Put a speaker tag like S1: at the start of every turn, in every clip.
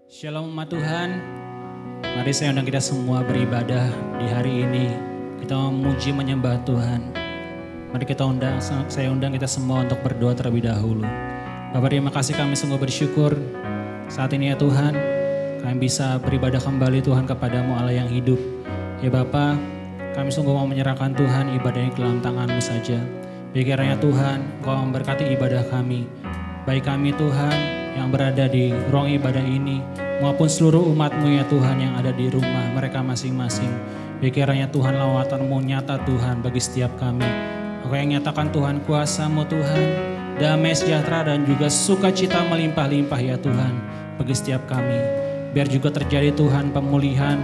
S1: Shalom umat Tuhan, mari saya undang kita semua beribadah di hari ini. Kita memuji menyembah Tuhan. Mari saya undang kita semua untuk berdoa terlebih dahulu. Bapak, terima kasih, kami sungguh bersyukur saat ini ya Tuhan, kami bisa beribadah kembali Tuhan kepadamu Allah yang hidup. Ya Bapak, kami sungguh mau menyerahkan Tuhan ibadah ini ke dalam tangan-Mu saja. Kiranya Tuhan, Engkau memberkati ibadah kami. Baik kami Tuhan yang berada di ruang ibadah ini maupun seluruh umat-Mu ya Tuhan yang ada di rumah mereka masing-masing. Kiranya Tuhan lawatan-Mu nyata Tuhan bagi setiap kami. Engkau yang nyatakan Tuhan kuasa-Mu Tuhan, damai sejahtera dan juga sukacita melimpah-limpah ya Tuhan bagi setiap kami. Biar juga terjadi Tuhan pemulihan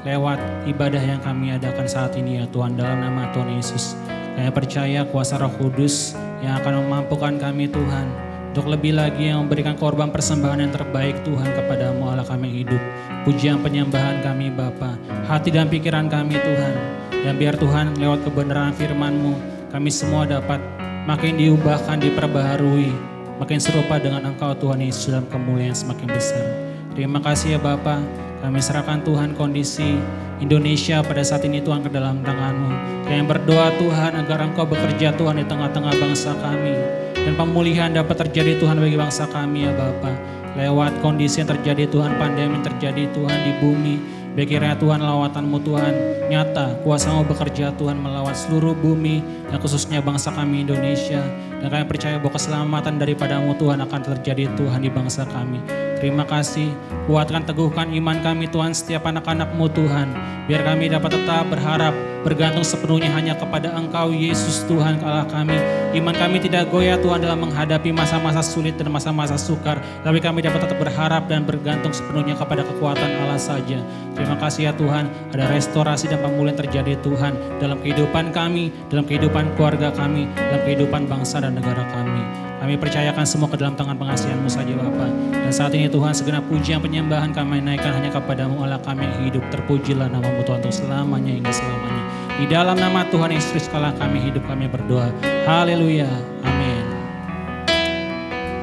S1: lewat ibadah yang kami adakan saat ini ya Tuhan, dalam nama Tuhan Yesus. Kami percaya kuasa Roh Kudus yang akan memampukan kami Tuhan untuk lebih lagi yang memberikan korban persembahan yang terbaik Tuhan kepada-Mu Allah kami yang hidup. Pujian penyembahan kami Bapa, hati dan pikiran kami Tuhan. Dan biar Tuhan lewat kebenaran firman-Mu kami semua dapat makin diubahkan, diperbaharui, makin serupa dengan Engkau Tuhan Yesus dalam kemuliaan semakin besar. Terima kasih ya Bapa, kami serahkan Tuhan kondisi Indonesia pada saat ini Tuhan ke dalam tangan-Mu. Kami berdoa Tuhan agar Engkau bekerja Tuhan di tengah-tengah bangsa kami. Dan pemulihan dapat terjadi Tuhan bagi bangsa kami ya Bapa. Lewat kondisi yang terjadi Tuhan, pandemi yang terjadi Tuhan di bumi. Kiranya Tuhan lawatan-Mu Tuhan nyata, kuasa-Mu bekerja Tuhan melawat seluruh bumi dan khususnya bangsa kami Indonesia. Dan kami percaya bahwa keselamatan daripada-Mu Tuhan akan terjadi Tuhan di bangsa kami. Terima kasih, kuatkan teguhkan iman kami Tuhan, setiap anak-anak-Mu Tuhan. Biar kami dapat tetap berharap, bergantung sepenuhnya hanya kepada Engkau Yesus Tuhan Allah kami. Iman kami tidak goyah Tuhan dalam menghadapi masa-masa sulit dan masa-masa sukar. Tapi kami dapat tetap berharap dan bergantung sepenuhnya kepada kekuatan Allah saja. Terima kasih ya Tuhan, ada restorasi dan pemulihan terjadi Tuhan dalam kehidupan kami, dalam kehidupan keluarga kami, dalam kehidupan bangsa dan negara kami. Kami percayakan semua ke dalam tangan pengasihan-Mu saja Bapa. Dan saat ini Tuhan, segenap pujian penyembahan kami naikkan hanya kepada-Mu Allah kami yang hidup. Terpujilah nama-Mu Tuhan untuk selamanya hingga selamanya. Di dalam nama Tuhan Yesus kala kami hidup, kami berdoa. Haleluya. Amin.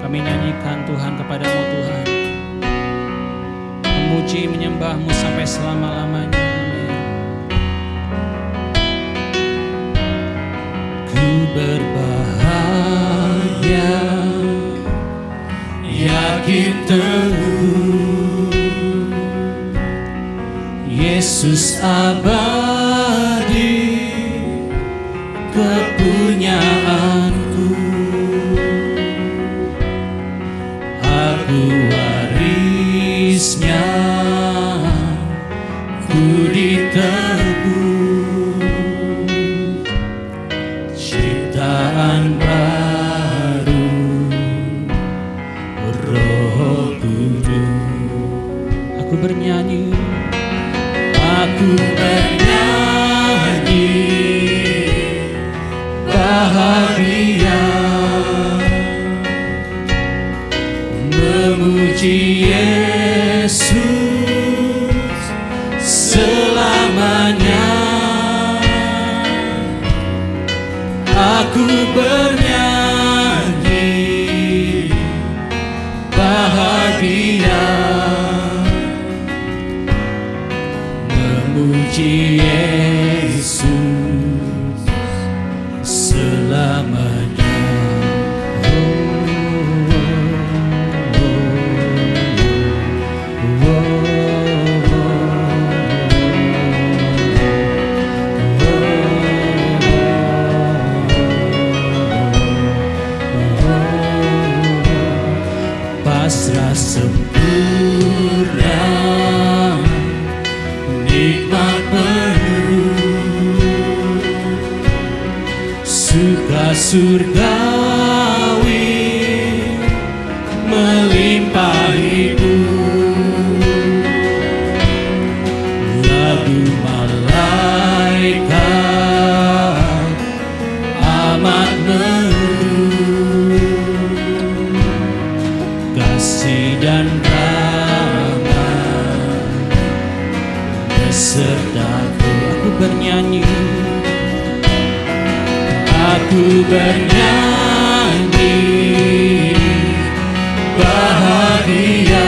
S1: Kami nyanyikan Tuhan kepada-Mu Tuhan. Memuji menyembah-Mu sampai selama-lamanya. Amin. Ku berbahagia, yakin teguh, Yesus abadi kepunyaanku. Aku warisnya, ku ditebus, ciptaan baru, Roh Kudus. Aku bernyanyi, aku bernyanyi bahagia, memuji Yesus selamanya. Aku bernyanyi bahagia, memuji Yesus selamanya. Pasrah sempurna, nikmat penuh, suka surgawi melimpah hidup. Lagu malaikat amat merdu, kasih dan rahmat besertaku. Aku bernyanyi, aku bernyanyi bahagia,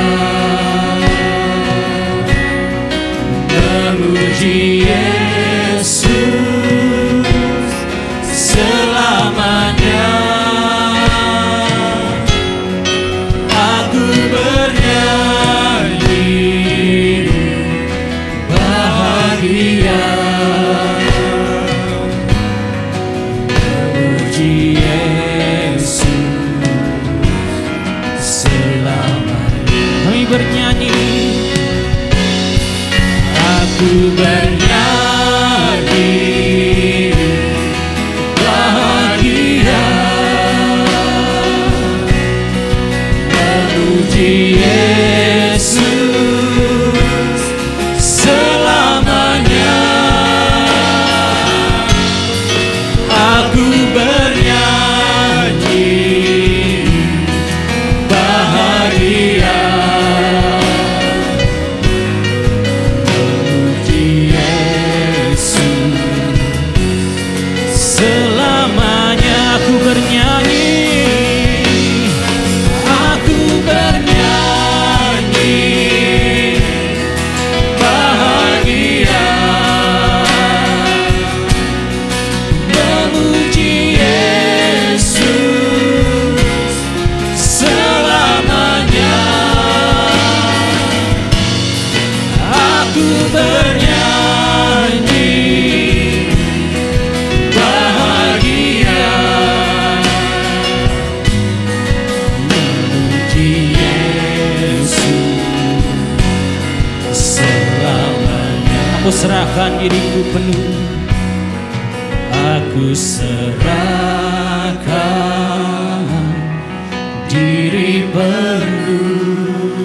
S1: memuji Yesus selamanya. Kami bernyanyi, aku bernyanyi bahagia memuji Yesus selamanya. Aku bernyanyi bahagia memuji Yesus selamanya. Aku bernyanyi, aku bernyanyi bahagia memuji Yesus selamanya. Aku bernyanyi bahagia memuji Yesus selamanya. Aku serahkan diriku penuh, aku serahkan diri penuh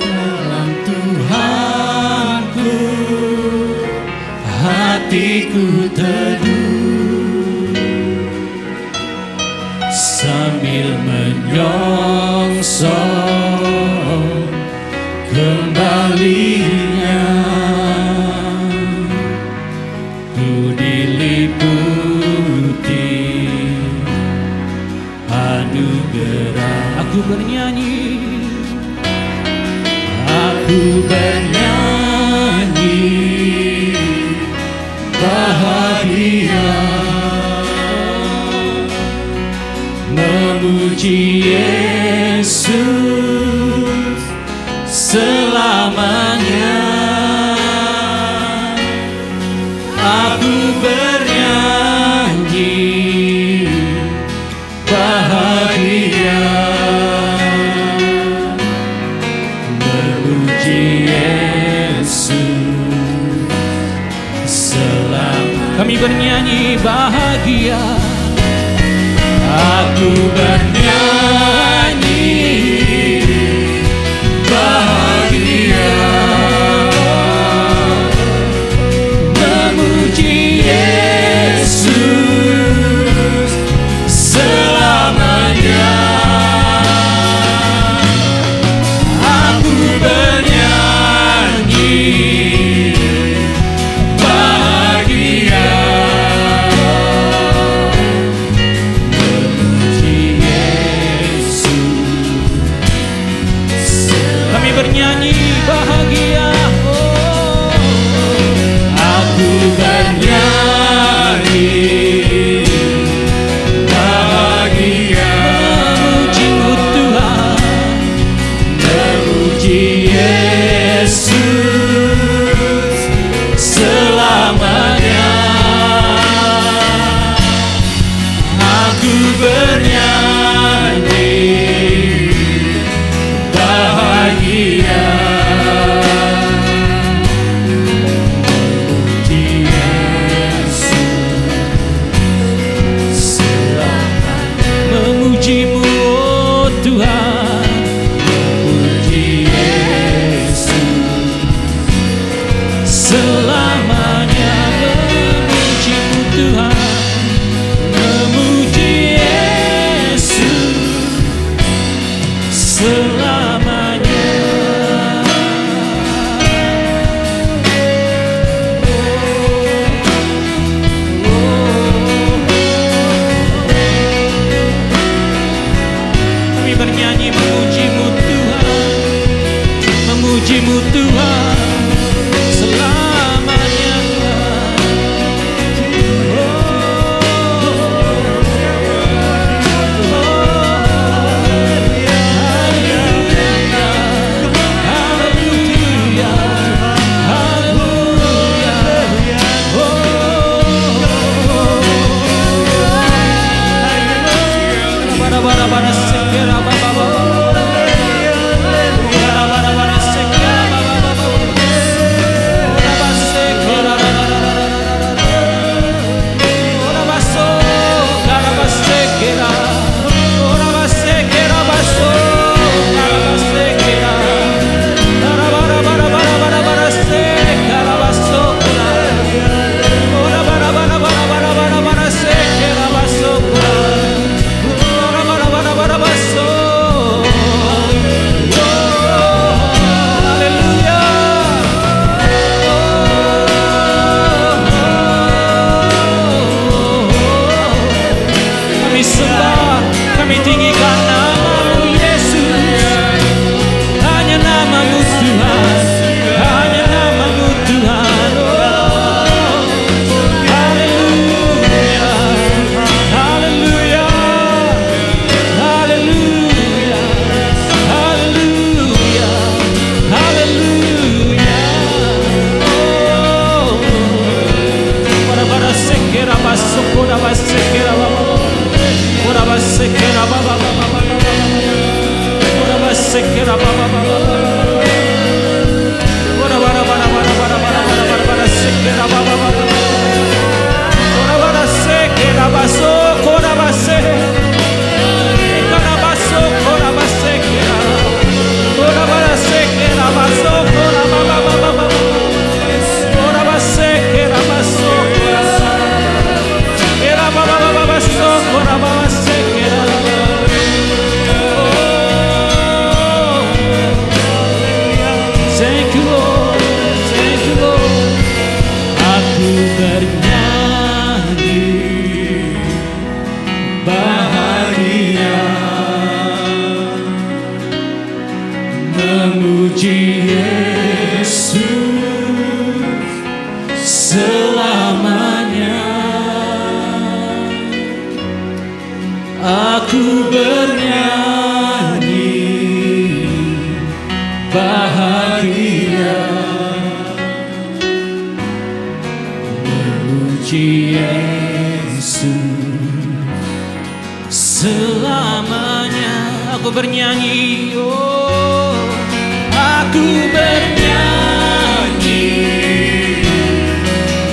S1: dalam Tuhanku, hatiku teduh sambil menyongsong kembalinya. Ku diliputi anugerah. Aku bernyanyi, aku bernyanyi bahagia memuji Yesus selamanya. Aku bernyanyi bahagia memuji Yesus selamanya. Kami bernyanyi bahagia, aku bernyanyi bahagia memuji Yesus selamanya. Aku bernyanyi bahagia memuji Yesus Aku bernyanyi bahagia memuji Yesus selamanya. Aku bernyanyi, oh, aku bernyanyi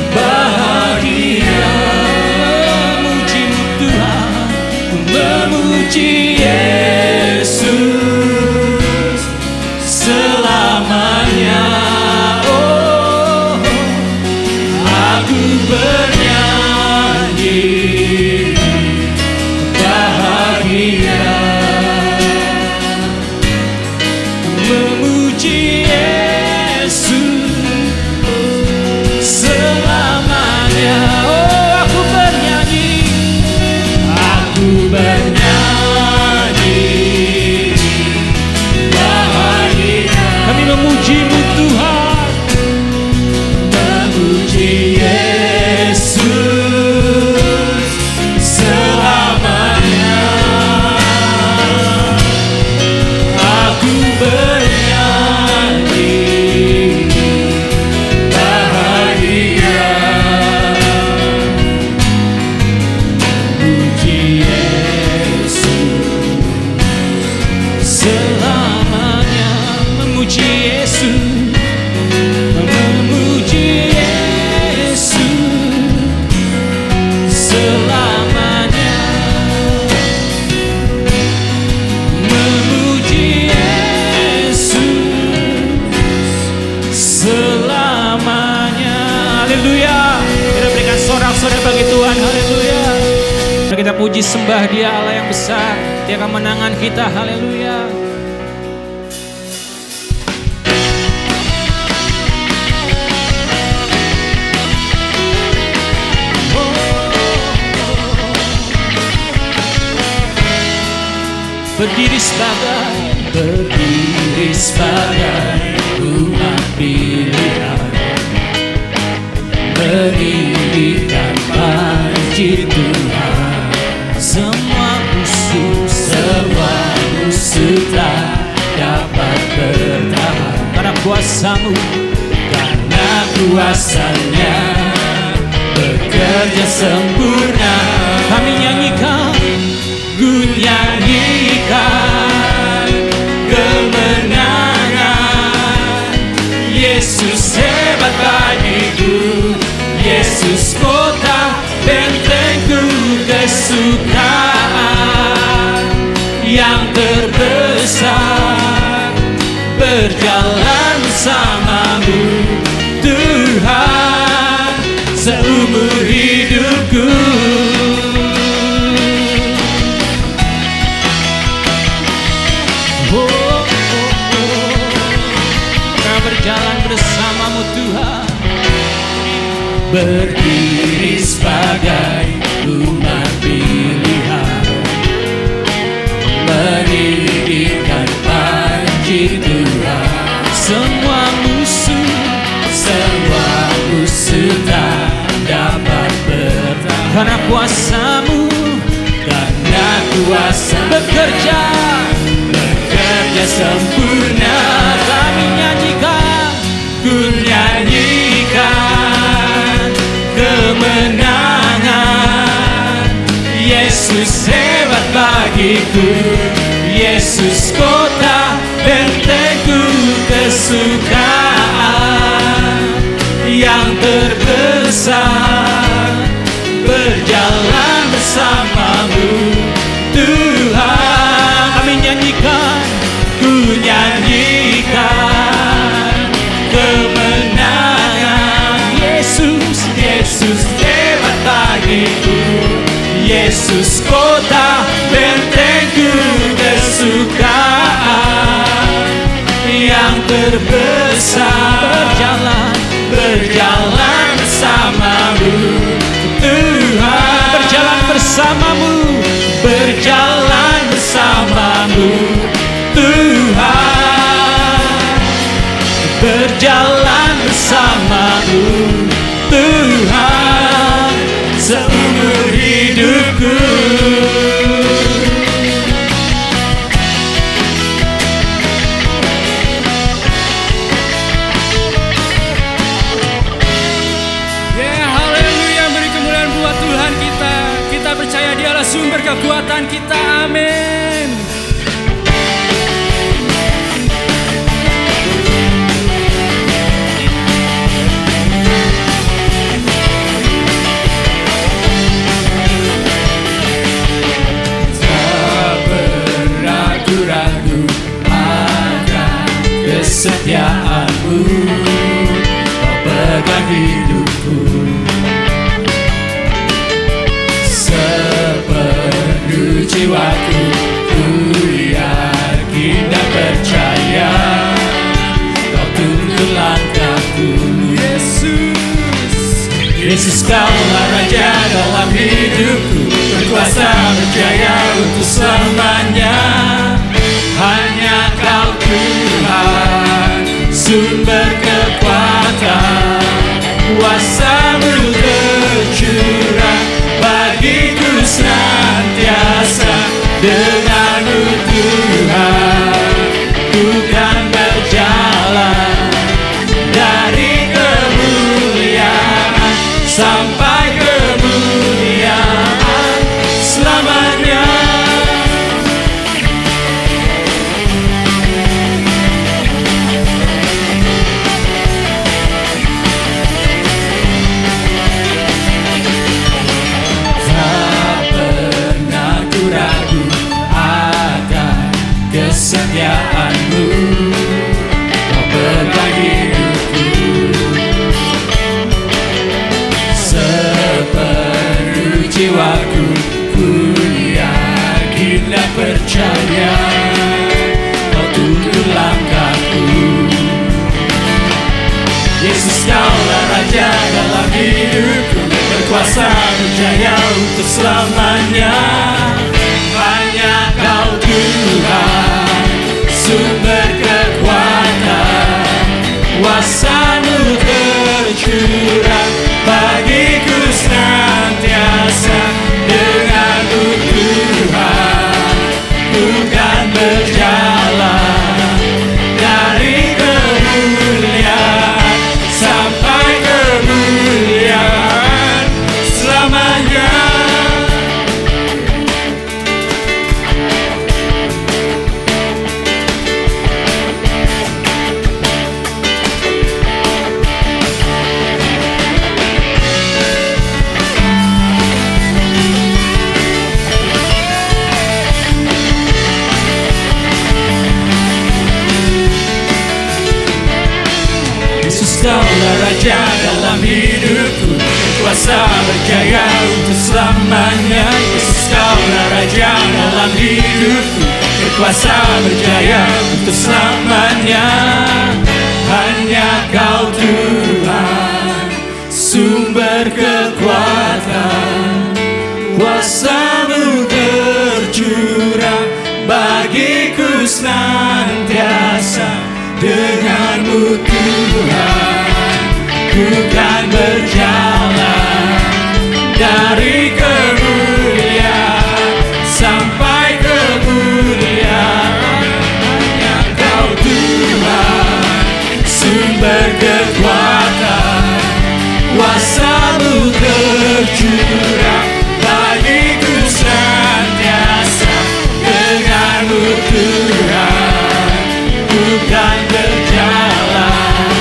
S1: bahagia memuji-Mu Tuhan, memuji Yesus selamanya. Oh, aku bernyanyi bahagia memuji Yesus selamanya. Oh, aku bernyanyi bahagia. Kami memuji-Mu Tuhan, memuji Yesus selamanya. Aku bernyanyi bahagia memuji Yesus selamanya. Memuji Yesus, memuji Yesus selamanya. Memuji Yesus selamanya. Haleluya. Kita berikan sorak-sorai bagi Tuhan. Haleluya. Kita puji sembah Dia, Allah yang besar. Dia kemenangan kita. Haleluya. Berdiri sebagai umat pilihan, meninggikan puji Tuhan. Semua musuh tak dapat bertahan karena kuasa-Mu, karena kuasa-Nya bekerja sempurna. Kami nyanyikan, ku nyanyikan kemenangan. Yesus hebat bagiku, Yesus kota bentengku, kesukaan yang terbesar. Berjalan bersama-Mu Tuhan seumur hidupku. Berjalan bersama-Mu Tuhan, berdiri sebagai umat pilihan, meninggikan puji Tuhan. Semua musuh tak dapat bertahan karena kuasa-Mu, karena kuasa bekerja sempurna. Kami nyanyikan, ku nyanyikan kemenangan. Yesus hebat bagiku, Yesus kota bentengku, kesukaan yang terbesar. Berjalan bersama-Mu Tuhan. Kami nyanyikan, ku nyanyikan kemenangan. Yesus hebat bagiku, Yesus kota bentengku, kesukaan yang terbesar. Berjalan bersama-Mu Tuhan. Berjalan bersama-Mu, berjalan bersama-Mu Tuhan. Berjalan bersama-Mu Tuhan seumur hidupku.
S2: Kita percaya Dialah sumber kekuatan kita. Amin.
S3: Tak pernah ku ragu akan kesetiaan-Mu, Kau pegang hidupku. Sepenuh jiwaku ku yakin dan percaya, Kau tuntun langkahku. Yesus, Kaulah Raja dalam hidupku, berkuasa berjaya untuk selamanya. Hanya Kau Tuhan, sumber kekuatan, kuasa-Mu tercurah bagiku senantiasa. Dengan-Mu Tuhan, ku kan berjalan dari kemuliaan sampai kemuliaan selamanya. Tak pernah ku ragu akan kesetiaan-Mu, Kau pegang hidupku. Sepenuh jiwaku ku yakin dan percaya, Kau tuntun langkahku. Yesus, Kaulah Raja dalam hidupku, berkuasa berjaya untuk selamanya. Hanya Kau Tuhan, sumber kekuatan, kuasa-Mu tercurah bagiku senantiasa. Dengan-Mu Tuhan, ku kan berjalan dari kemuliaan sampai kemuliaan selamanya. Yesus, Kaulah Raja dalam hidupku, berkuasa berjaya untuk selamanya. Yesus, Kaulah Raja dalam hidupku, berkuasa berjaya untuk selamanya. Hanya Kau Tuhan, sumber kekuatan, kuasa-Mu tercurah bagiku senantiasa. Dengan-Mu Tuhan, ku kan berjalan dari kemuliaan sampai kemuliaan. Hanya Kau Tuhan, sumber kekuatan, kuasa-Mu tercurah bagiku senantiasa. Dengan-Mu Tuhan, ku kan berjalan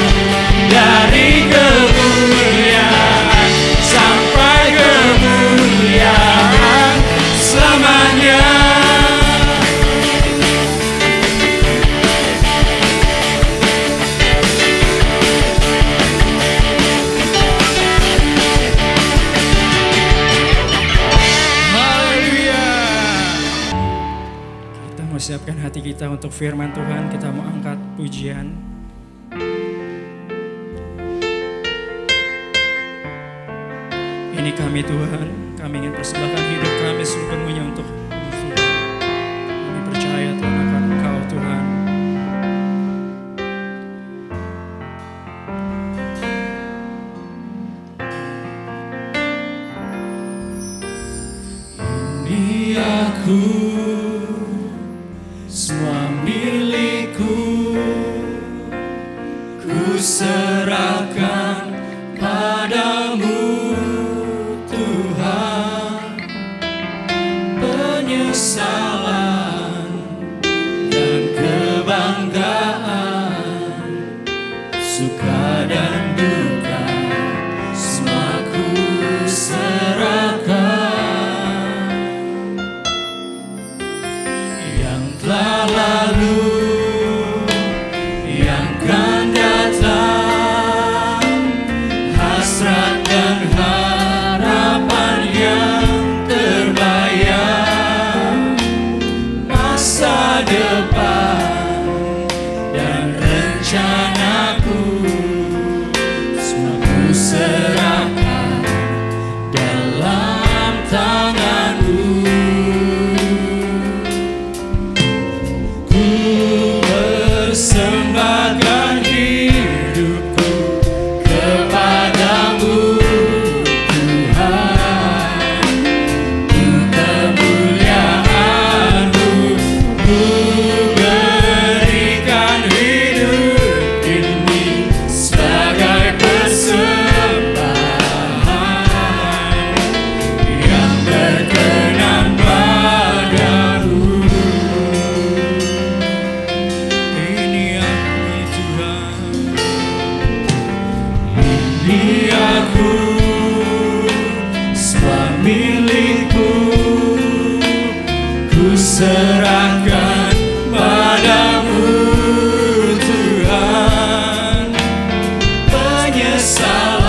S3: dari kemuliaan sampai kemuliaan selamanya. Haleluya.
S2: Kita mau siapkan hati kita untuk firman Tuhan. Kita mau angkat pujian. Ini kami Tuhan, kami ingin persembahkan hidup kami sepenuhnya untuk Tuhan. Kami percaya Tuhan akan Engkau Tuhan.
S3: Ini aku, semua milikku, ku serahkan padamu Tuhan. milikku, ku serahkan padamu Tuhan. Penyesalan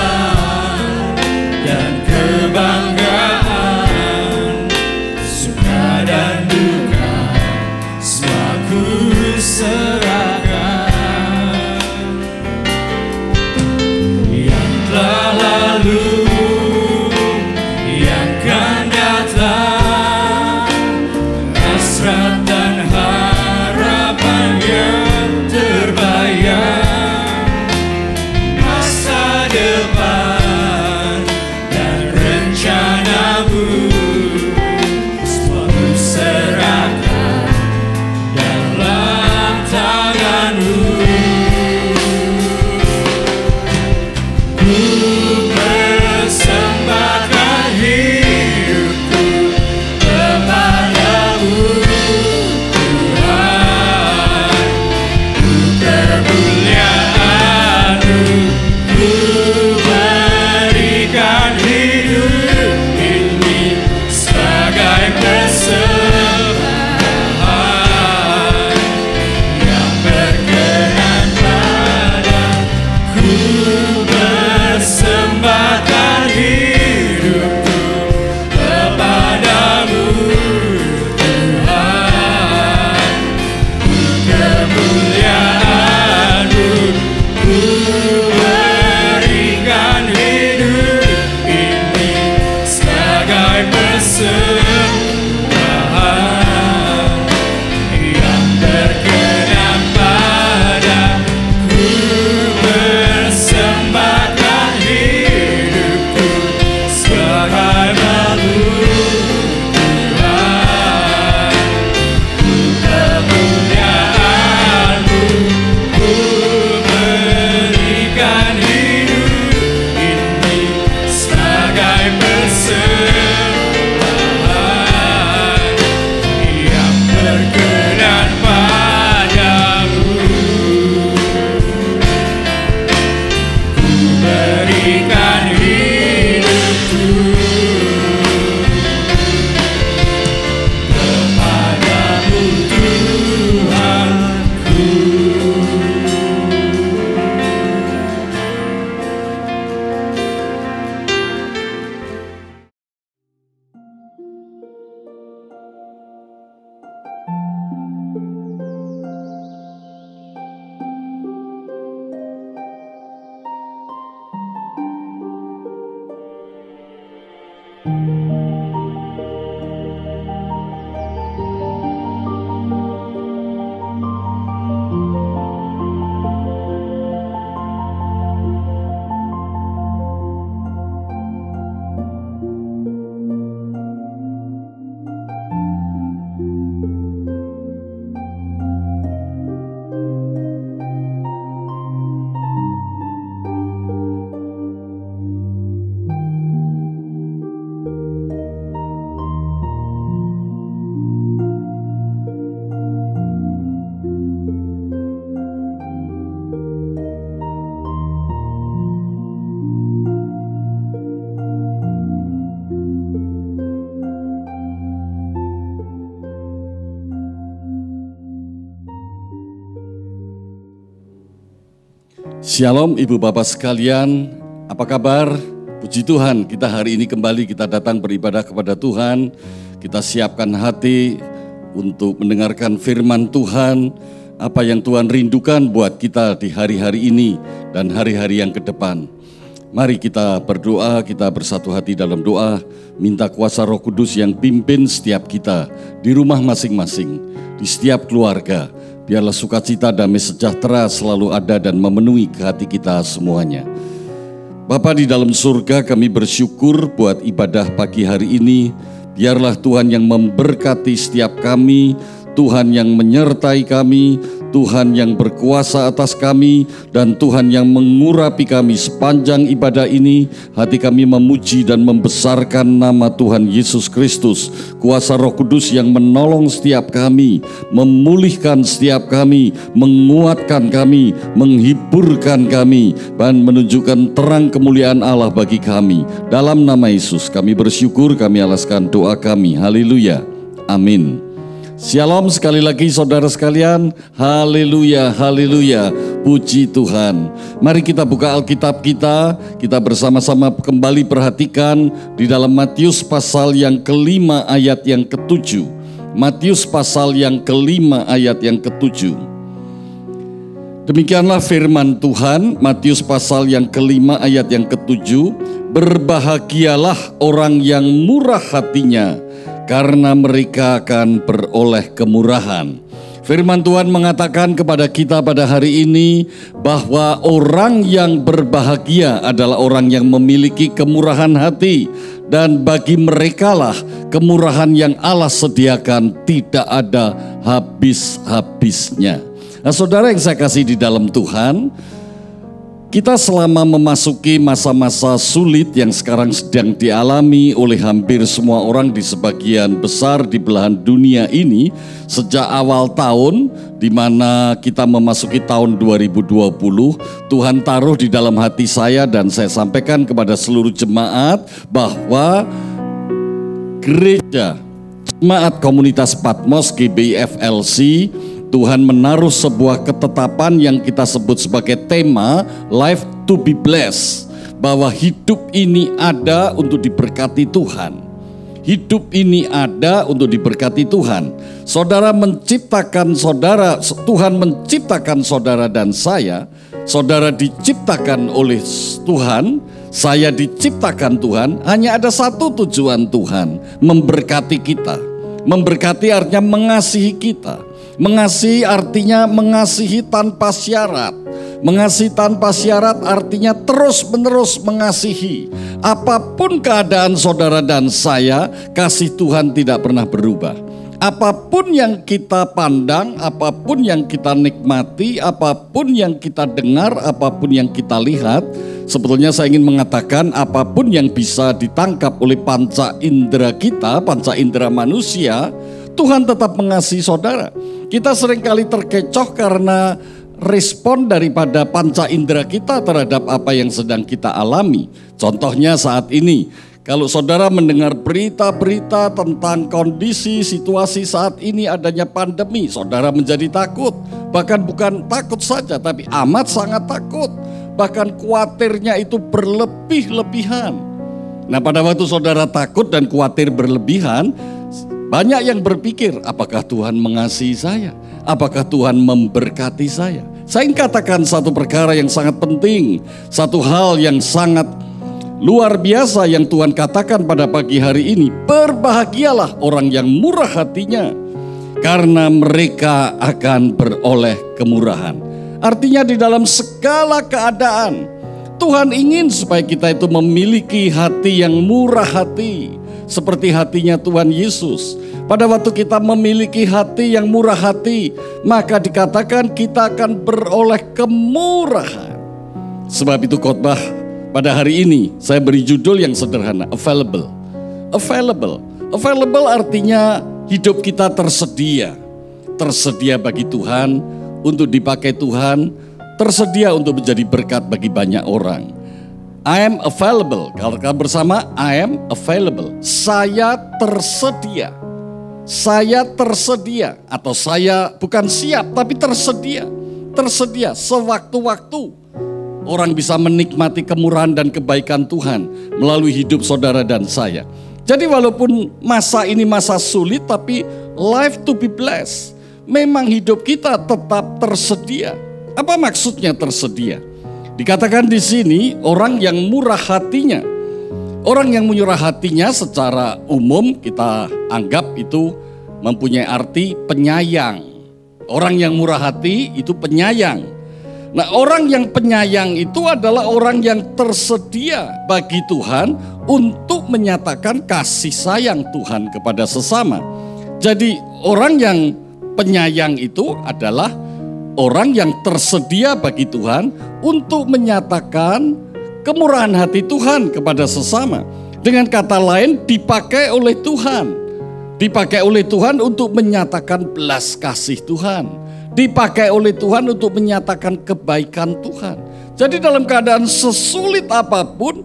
S3: dan kebanggaan, suka dan duka, semua ku serahkan. Yang telah lalu, yang akan datang, hasrat dan harapan yang terbayang, masa depan dan rencanamu, semua ku serahkan dalam tanganmu. Ku persembahkan hidupku kepadamu Tuhan, ku kemuliaan-Mu, ku berikan hidup ini sebagai persembahan yang berkenan padamu. Persembahkan hidupku kepadamu Tuhan, ku kemuliaan-Mu, ku berikan hidup ini sebagai persembahan yang berkenan padamu. Persembahkan hidupku sebagai malu Tuhan, ku kemuliaan-Mu, ku berikan hidup ini sebagai persembahan yang berkenan padamu. Berikan hidupku kepadamu Tuhanku.
S4: Shalom Ibu Bapak sekalian, apa kabar? Puji Tuhan, kita hari ini kembali kita datang beribadah kepada Tuhan. Kita siapkan hati untuk mendengarkan firman Tuhan, apa yang Tuhan rindukan buat kita di hari-hari ini dan hari-hari yang ke depan. Mari kita berdoa, kita bersatu hati dalam doa, minta kuasa Roh Kudus yang pimpin setiap kita di rumah masing-masing, di setiap keluarga. Biarlah sukacita, damai sejahtera selalu ada dan memenuhi hati kita semuanya. Bapa di dalam surga, kami bersyukur buat ibadah pagi hari ini. Biarlah Tuhan yang memberkati setiap kami, Tuhan yang menyertai kami, Tuhan yang berkuasa atas kami, dan Tuhan yang mengurapi kami sepanjang ibadah ini. Hati kami memuji dan membesarkan nama Tuhan Yesus Kristus. Kuasa Roh Kudus yang menolong setiap kami, memulihkan setiap kami, menguatkan kami, menghiburkan kami, dan menunjukkan terang kemuliaan Allah bagi kami. Dalam nama Yesus kami bersyukur, kami alaskan doa kami. Haleluya. Amin. Shalom sekali lagi saudara sekalian. Haleluya, haleluya. Puji Tuhan. Mari kita buka Alkitab kita bersama-sama kembali perhatikan di dalam Matius pasal yang kelima ayat yang ke-7. Matius pasal yang kelima ayat yang ke-7. Demikianlah firman Tuhan, Matius pasal yang kelima ayat yang ke-7. Berbahagialah orang yang murah hatinya, karena mereka akan beroleh kemurahan. Firman Tuhan mengatakan kepada kita pada hari ini bahwa orang yang berbahagia adalah orang yang memiliki kemurahan hati, dan bagi merekalah kemurahan yang Allah sediakan tidak ada habis-habisnya. Nah, saudara yang saya kasih di dalam Tuhan, kita selama memasuki masa-masa sulit yang sekarang sedang dialami oleh hampir semua orang di sebagian besar di belahan dunia ini, sejak awal tahun di mana kita memasuki tahun 2020, Tuhan taruh di dalam hati saya dan saya sampaikan kepada seluruh jemaat bahwa gereja, jemaat komunitas Patmos GBI-FLC, Tuhan menaruh sebuah ketetapan yang kita sebut sebagai tema Life to be Blessed, bahwa hidup ini ada untuk diberkati Tuhan. Hidup ini ada untuk diberkati Tuhan. Saudara menciptakan saudara, Tuhan menciptakan saudara dan saya. Saudara diciptakan oleh Tuhan, saya diciptakan Tuhan. Hanya ada satu tujuan Tuhan, memberkati kita. Memberkati artinya mengasihi kita. Mengasihi artinya mengasihi tanpa syarat. Mengasihi tanpa syarat artinya terus-menerus mengasihi. Apapun keadaan saudara dan saya, kasih Tuhan tidak pernah berubah. Apapun yang kita pandang, apapun yang kita nikmati, apapun yang kita dengar, apapun yang kita lihat, sebetulnya saya ingin mengatakan apapun yang bisa ditangkap oleh panca indera kita, panca indera manusia, Tuhan tetap mengasihi saudara. Kita seringkali terkecoh karena respon daripada panca indera kita terhadap apa yang sedang kita alami. Contohnya saat ini, kalau saudara mendengar berita-berita tentang kondisi situasi saat ini adanya pandemi, saudara menjadi takut. Bahkan bukan takut saja, tapi amat sangat takut. Bahkan khawatirnya itu berlebih-lebihan. Nah, pada waktu saudara takut dan khawatir berlebihan, banyak yang berpikir, apakah Tuhan mengasihi saya? Apakah Tuhan memberkati saya? Saya ingin katakan satu perkara yang sangat penting, satu hal yang sangat luar biasa yang Tuhan katakan pada pagi hari ini. Berbahagialah orang yang murah hatinya, karena mereka akan beroleh kemurahan. Artinya di dalam segala keadaan, Tuhan ingin supaya kita itu memiliki hati yang murah hati, seperti hatinya Tuhan Yesus. Pada waktu kita memiliki hati yang murah hati, maka dikatakan kita akan beroleh kemurahan. Sebab itu khotbah pada hari ini saya beri judul yang sederhana, available. Available. Available artinya hidup kita tersedia. Tersedia bagi Tuhan, untuk dipakai Tuhan, tersedia untuk menjadi berkat bagi banyak orang. I am available. Kalau kita bersama, I am available. Saya tersedia. Saya tersedia, atau saya bukan siap tapi tersedia. Tersedia sewaktu-waktu orang bisa menikmati kemurahan dan kebaikan Tuhan melalui hidup saudara dan saya. Jadi walaupun masa ini masa sulit, tapi life to be blessed. Memang hidup kita tetap tersedia. Apa maksudnya tersedia? Dikatakan di sini orang yang murah hatinya. Orang yang murah hatinya secara umum kita anggap itu mempunyai arti penyayang. Orang yang murah hati itu penyayang. Nah, orang yang penyayang itu adalah orang yang tersedia bagi Tuhan untuk menyatakan kasih sayang Tuhan kepada sesama. Jadi orang yang penyayang itu adalah orang yang tersedia bagi Tuhan untuk menyatakan kemurahan hati Tuhan kepada sesama. Dengan kata lain, dipakai oleh Tuhan. Dipakai oleh Tuhan untuk menyatakan belas kasih Tuhan. Dipakai oleh Tuhan untuk menyatakan kebaikan Tuhan. Jadi dalam keadaan sesulit apapun,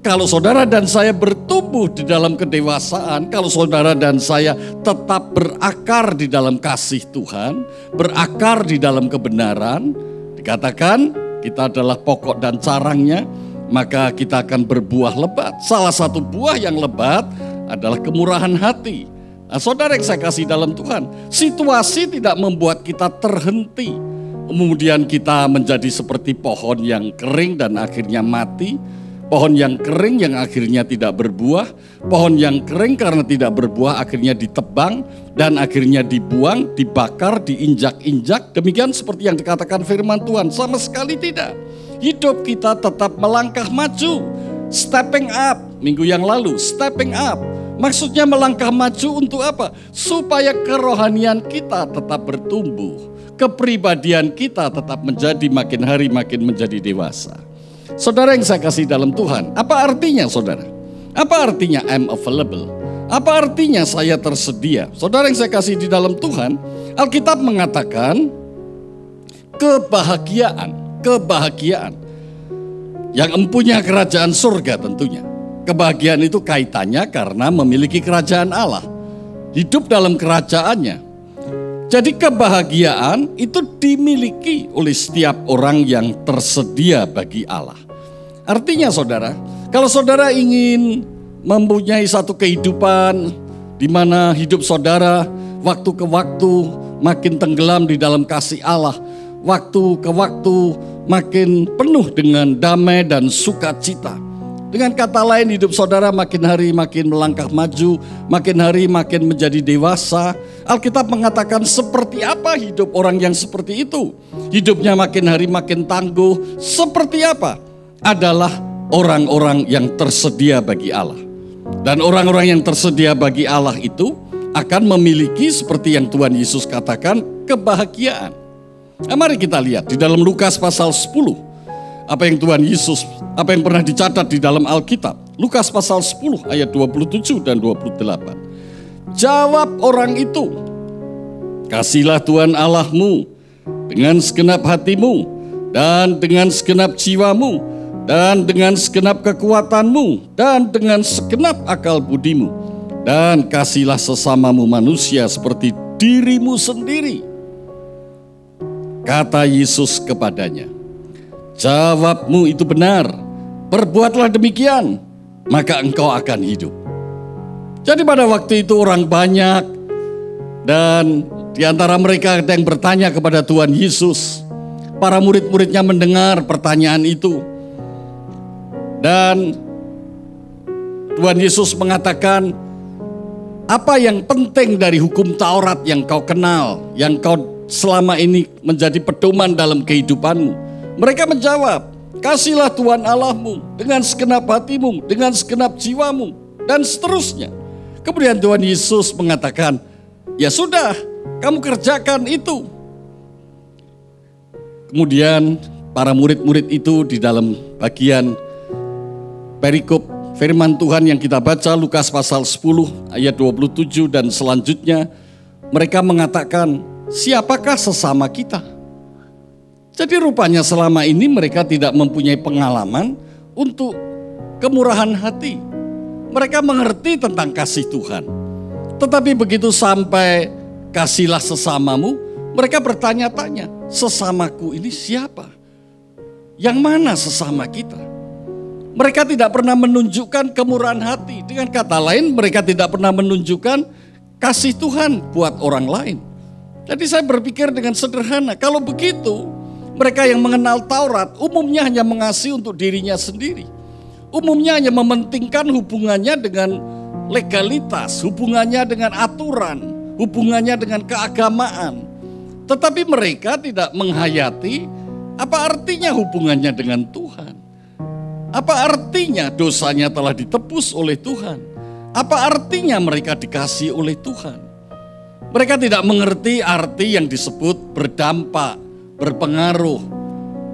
S4: kalau saudara dan saya bertumbuh di dalam kedewasaan, kalau saudara dan saya tetap berakar di dalam kasih Tuhan, berakar di dalam kebenaran, dikatakan kita adalah pokok dan carangnya, maka kita akan berbuah lebat. Salah satu buah yang lebat adalah kemurahan hati. Nah, saudara yang saya kasih dalam Tuhan, situasi tidak membuat kita terhenti. Kemudian kita menjadi seperti pohon yang kering dan akhirnya mati. Pohon yang kering yang akhirnya tidak berbuah. Pohon yang kering karena tidak berbuah akhirnya ditebang dan akhirnya dibuang, dibakar, diinjak-injak. Demikian seperti yang dikatakan firman Tuhan, sama sekali tidak. Hidup kita tetap melangkah maju, stepping up. Minggu yang lalu, stepping up. Maksudnya melangkah maju untuk apa? Supaya kerohanian kita tetap bertumbuh. Kepribadian kita tetap menjadi makin hari makin menjadi dewasa. Saudara yang saya kasih dalam Tuhan, apa artinya saudara? Apa artinya I'm available? Apa artinya saya tersedia? Saudara yang saya kasih di dalam Tuhan, Alkitab mengatakan kebahagiaan yang empunya kerajaan surga tentunya. Kebahagiaan itu kaitannya karena memiliki kerajaan Allah. Hidup dalam kerajaannya. Jadi kebahagiaan itu dimiliki oleh setiap orang yang tersedia bagi Allah. Artinya saudara, kalau saudara ingin mempunyai satu kehidupan di mana hidup saudara waktu ke waktu makin tenggelam di dalam kasih Allah, waktu ke waktu makin penuh dengan damai dan sukacita. Dengan kata lain, hidup saudara makin hari makin melangkah maju, makin hari makin menjadi dewasa. Alkitab mengatakan seperti apa hidup orang yang seperti itu. Hidupnya makin hari makin tangguh. Seperti apa? Adalah orang-orang yang tersedia bagi Allah. Dan orang-orang yang tersedia bagi Allah itu akan memiliki seperti yang Tuhan Yesus katakan, kebahagiaan. Nah, mari kita lihat di dalam Lukas pasal 10. Apa yang Tuhan Yesus, apa yang pernah dicatat di dalam Alkitab. Lukas pasal 10 ayat 27 dan 28. Jawab orang itu, kasihlah Tuhan Allahmu dengan segenap hatimu dan dengan segenap jiwamu dan dengan segenap kekuatanmu dan dengan segenap akal budimu. Dan kasihlah sesamamu manusia seperti dirimu sendiri. Kata Yesus kepadanya, jawabmu itu benar, perbuatlah demikian, maka engkau akan hidup. Jadi pada waktu itu orang banyak dan di antara mereka ada yang bertanya kepada Tuhan Yesus. Para murid-muridnya mendengar pertanyaan itu. Dan Tuhan Yesus mengatakan, apa yang penting dari hukum Taurat yang kau kenal, yang kau selama ini menjadi pedoman dalam kehidupanmu? Mereka menjawab, kasihlah Tuhan Allahmu dengan segenap hatimu, dengan segenap jiwamu, dan seterusnya. Kemudian Tuhan Yesus mengatakan, ya sudah, kamu kerjakan itu. Kemudian para murid-murid itu di dalam bagian perikop firman Tuhan yang kita baca, Lukas pasal 10 ayat 27 dan selanjutnya, mereka mengatakan, siapakah sesama kita? Jadi rupanya selama ini mereka tidak mempunyai pengalaman untuk kemurahan hati. Mereka mengerti tentang kasih Tuhan. Tetapi begitu sampai kasihlah sesamamu, mereka bertanya-tanya, sesamaku ini siapa? Yang mana sesama kita? Mereka tidak pernah menunjukkan kemurahan hati. Dengan kata lain, mereka tidak pernah menunjukkan kasih Tuhan buat orang lain. Jadi saya berpikir dengan sederhana, kalau begitu, mereka yang mengenal Taurat umumnya hanya mengasihi untuk dirinya sendiri. Umumnya hanya mementingkan hubungannya dengan legalitas, hubungannya dengan aturan, hubungannya dengan keagamaan. Tetapi mereka tidak menghayati apa artinya hubungannya dengan Tuhan. Apa artinya dosanya telah ditebus oleh Tuhan. Apa artinya mereka dikasihi oleh Tuhan. Mereka tidak mengerti arti yang disebut berdampak, berpengaruh,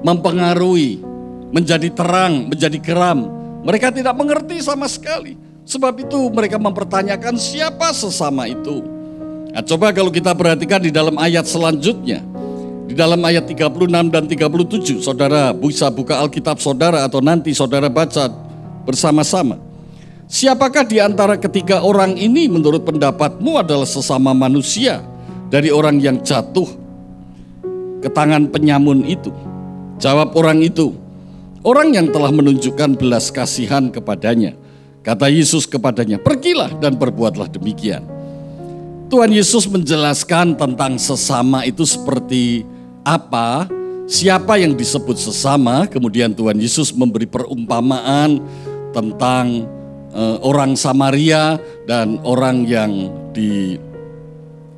S4: mempengaruhi, menjadi terang, menjadi geram. Mereka tidak mengerti sama sekali. Sebab itu mereka mempertanyakan siapa sesama itu. Nah, coba kalau kita perhatikan di dalam ayat selanjutnya. Di dalam ayat 36 dan 37, saudara bisa buka Alkitab saudara atau nanti saudara baca bersama-sama. Siapakah di antara ketiga orang ini menurut pendapatmu adalah sesama manusia dari orang yang jatuh ke tangan penyamun itu? Jawab orang itu, orang yang telah menunjukkan belas kasihan kepadanya. Kata Yesus kepadanya, pergilah dan berbuatlah demikian. Tuhan Yesus menjelaskan tentang sesama itu seperti apa, siapa yang disebut sesama. Kemudian Tuhan Yesus memberi perumpamaan tentang orang Samaria dan orang yang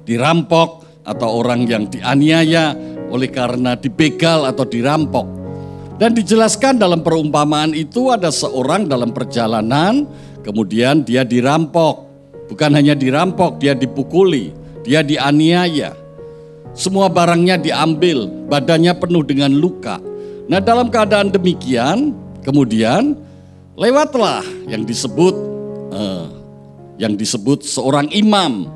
S4: dirampok atau orang yang dianiaya oleh karena dibegal atau dirampok. Dan dijelaskan dalam perumpamaan itu ada seorang dalam perjalanan, kemudian dia dirampok. Bukan hanya dirampok, dia dipukuli, dia dianiaya. Semua barangnya diambil, badannya penuh dengan luka. Nah, dalam keadaan demikian, kemudian lewatlah yang disebut seorang imam.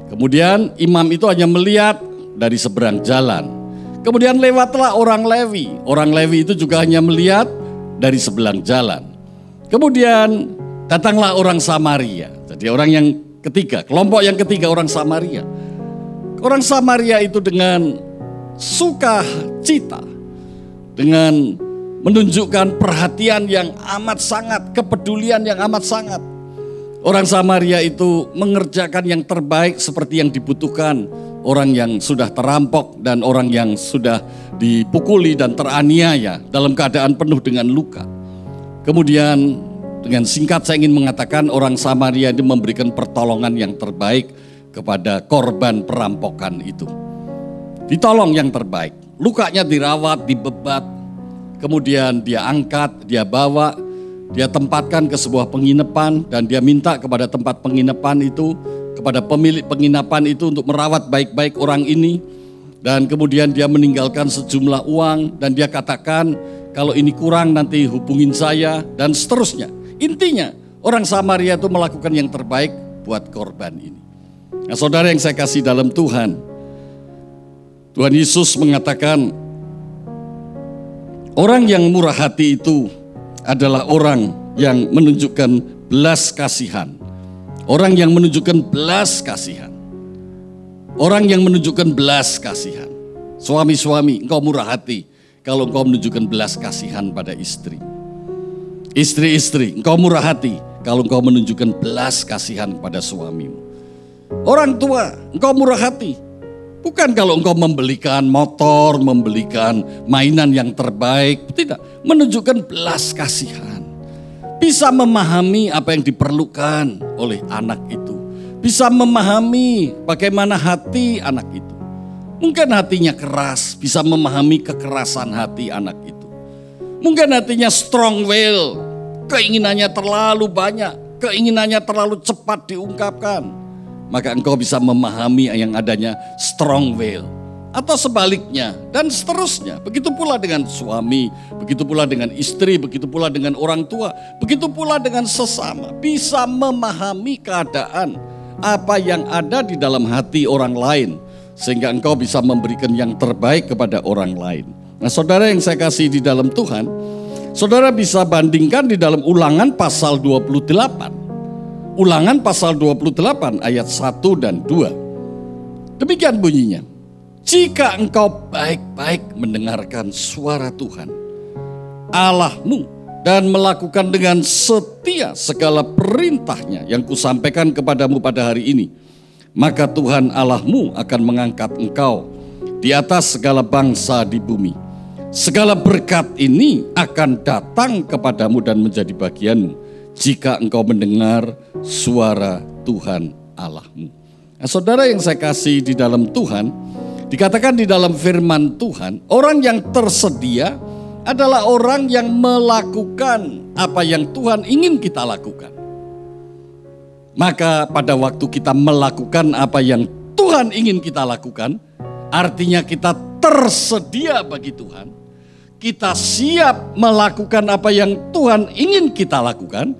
S4: Kemudian imam itu hanya melihat dari seberang jalan. Kemudian lewatlah orang Lewi. Orang Lewi itu juga hanya melihat dari sebelah jalan. Kemudian datanglah orang Samaria. Jadi orang yang ketiga, kelompok yang ketiga orang Samaria. Orang Samaria itu dengan sukacita, dengan menunjukkan perhatian yang amat sangat, kepedulian yang amat sangat. Orang Samaria itu mengerjakan yang terbaik seperti yang dibutuhkan orang yang sudah terampok dan orang yang sudah dipukuli dan teraniaya dalam keadaan penuh dengan luka. Kemudian dengan singkat saya ingin mengatakan orang Samaria itu memberikan pertolongan yang terbaik kepada korban perampokan itu. Ditolong yang terbaik. Lukanya dirawat, dibebat. Kemudian dia angkat, dia bawa, dia tempatkan ke sebuah penginapan. Dan dia minta kepada tempat penginapan itu, kepada pemilik penginapan itu untuk merawat baik-baik orang ini. Dan kemudian dia meninggalkan sejumlah uang. Dan dia katakan, kalau ini kurang nanti hubungin saya. Dan seterusnya. Intinya orang Samaria itu melakukan yang terbaik buat korban ini. Nah, saudara yang saya kasih dalam Tuhan, Tuhan Yesus mengatakan orang yang murah hati itu adalah orang yang menunjukkan belas kasihan. Orang yang menunjukkan belas kasihan. Orang yang menunjukkan belas kasihan. Suami-suami, engkau murah hati kalau engkau menunjukkan belas kasihan pada istri. Istri-istri, engkau murah hati kalau engkau menunjukkan belas kasihan pada suamimu. Orang tua, engkau murah hati. Bukan kalau engkau membelikan motor, membelikan mainan yang terbaik. Tidak, menunjukkan belas kasihan. Bisa memahami apa yang diperlukan oleh anak itu. Bisa memahami bagaimana hati anak itu. Mungkin hatinya keras, bisa memahami kekerasan hati anak itu. Mungkin hatinya strong will, keinginannya terlalu banyak, keinginannya terlalu cepat diungkapkan. Maka engkau bisa memahami yang adanya strong will. Atau sebaliknya, dan seterusnya. Begitu pula dengan suami, begitu pula dengan istri, begitu pula dengan orang tua, begitu pula dengan sesama. Bisa memahami keadaan apa yang ada di dalam hati orang lain. Sehingga engkau bisa memberikan yang terbaik kepada orang lain. Nah, saudara yang saya kasih di dalam Tuhan, saudara bisa bandingkan di dalam Ulangan pasal 28. Ulangan pasal 28 ayat 1 dan 2. Demikian bunyinya. Jika engkau baik-baik mendengarkan suara Tuhan Allahmu dan melakukan dengan setia segala perintahnya yang kusampaikan kepadamu pada hari ini, maka Tuhan Allahmu akan mengangkat engkau di atas segala bangsa di bumi. Segala berkat ini akan datang kepadamu dan menjadi bagianmu jika engkau mendengar suara Tuhan Allahmu. Nah, saudara yang saya kasih di dalam Tuhan, dikatakan di dalam firman Tuhan, orang yang tersedia adalah orang yang melakukan apa yang Tuhan ingin kita lakukan. Maka pada waktu kita melakukan apa yang Tuhan ingin kita lakukan, artinya kita tersedia bagi Tuhan. Kita siap melakukan apa yang Tuhan ingin kita lakukan.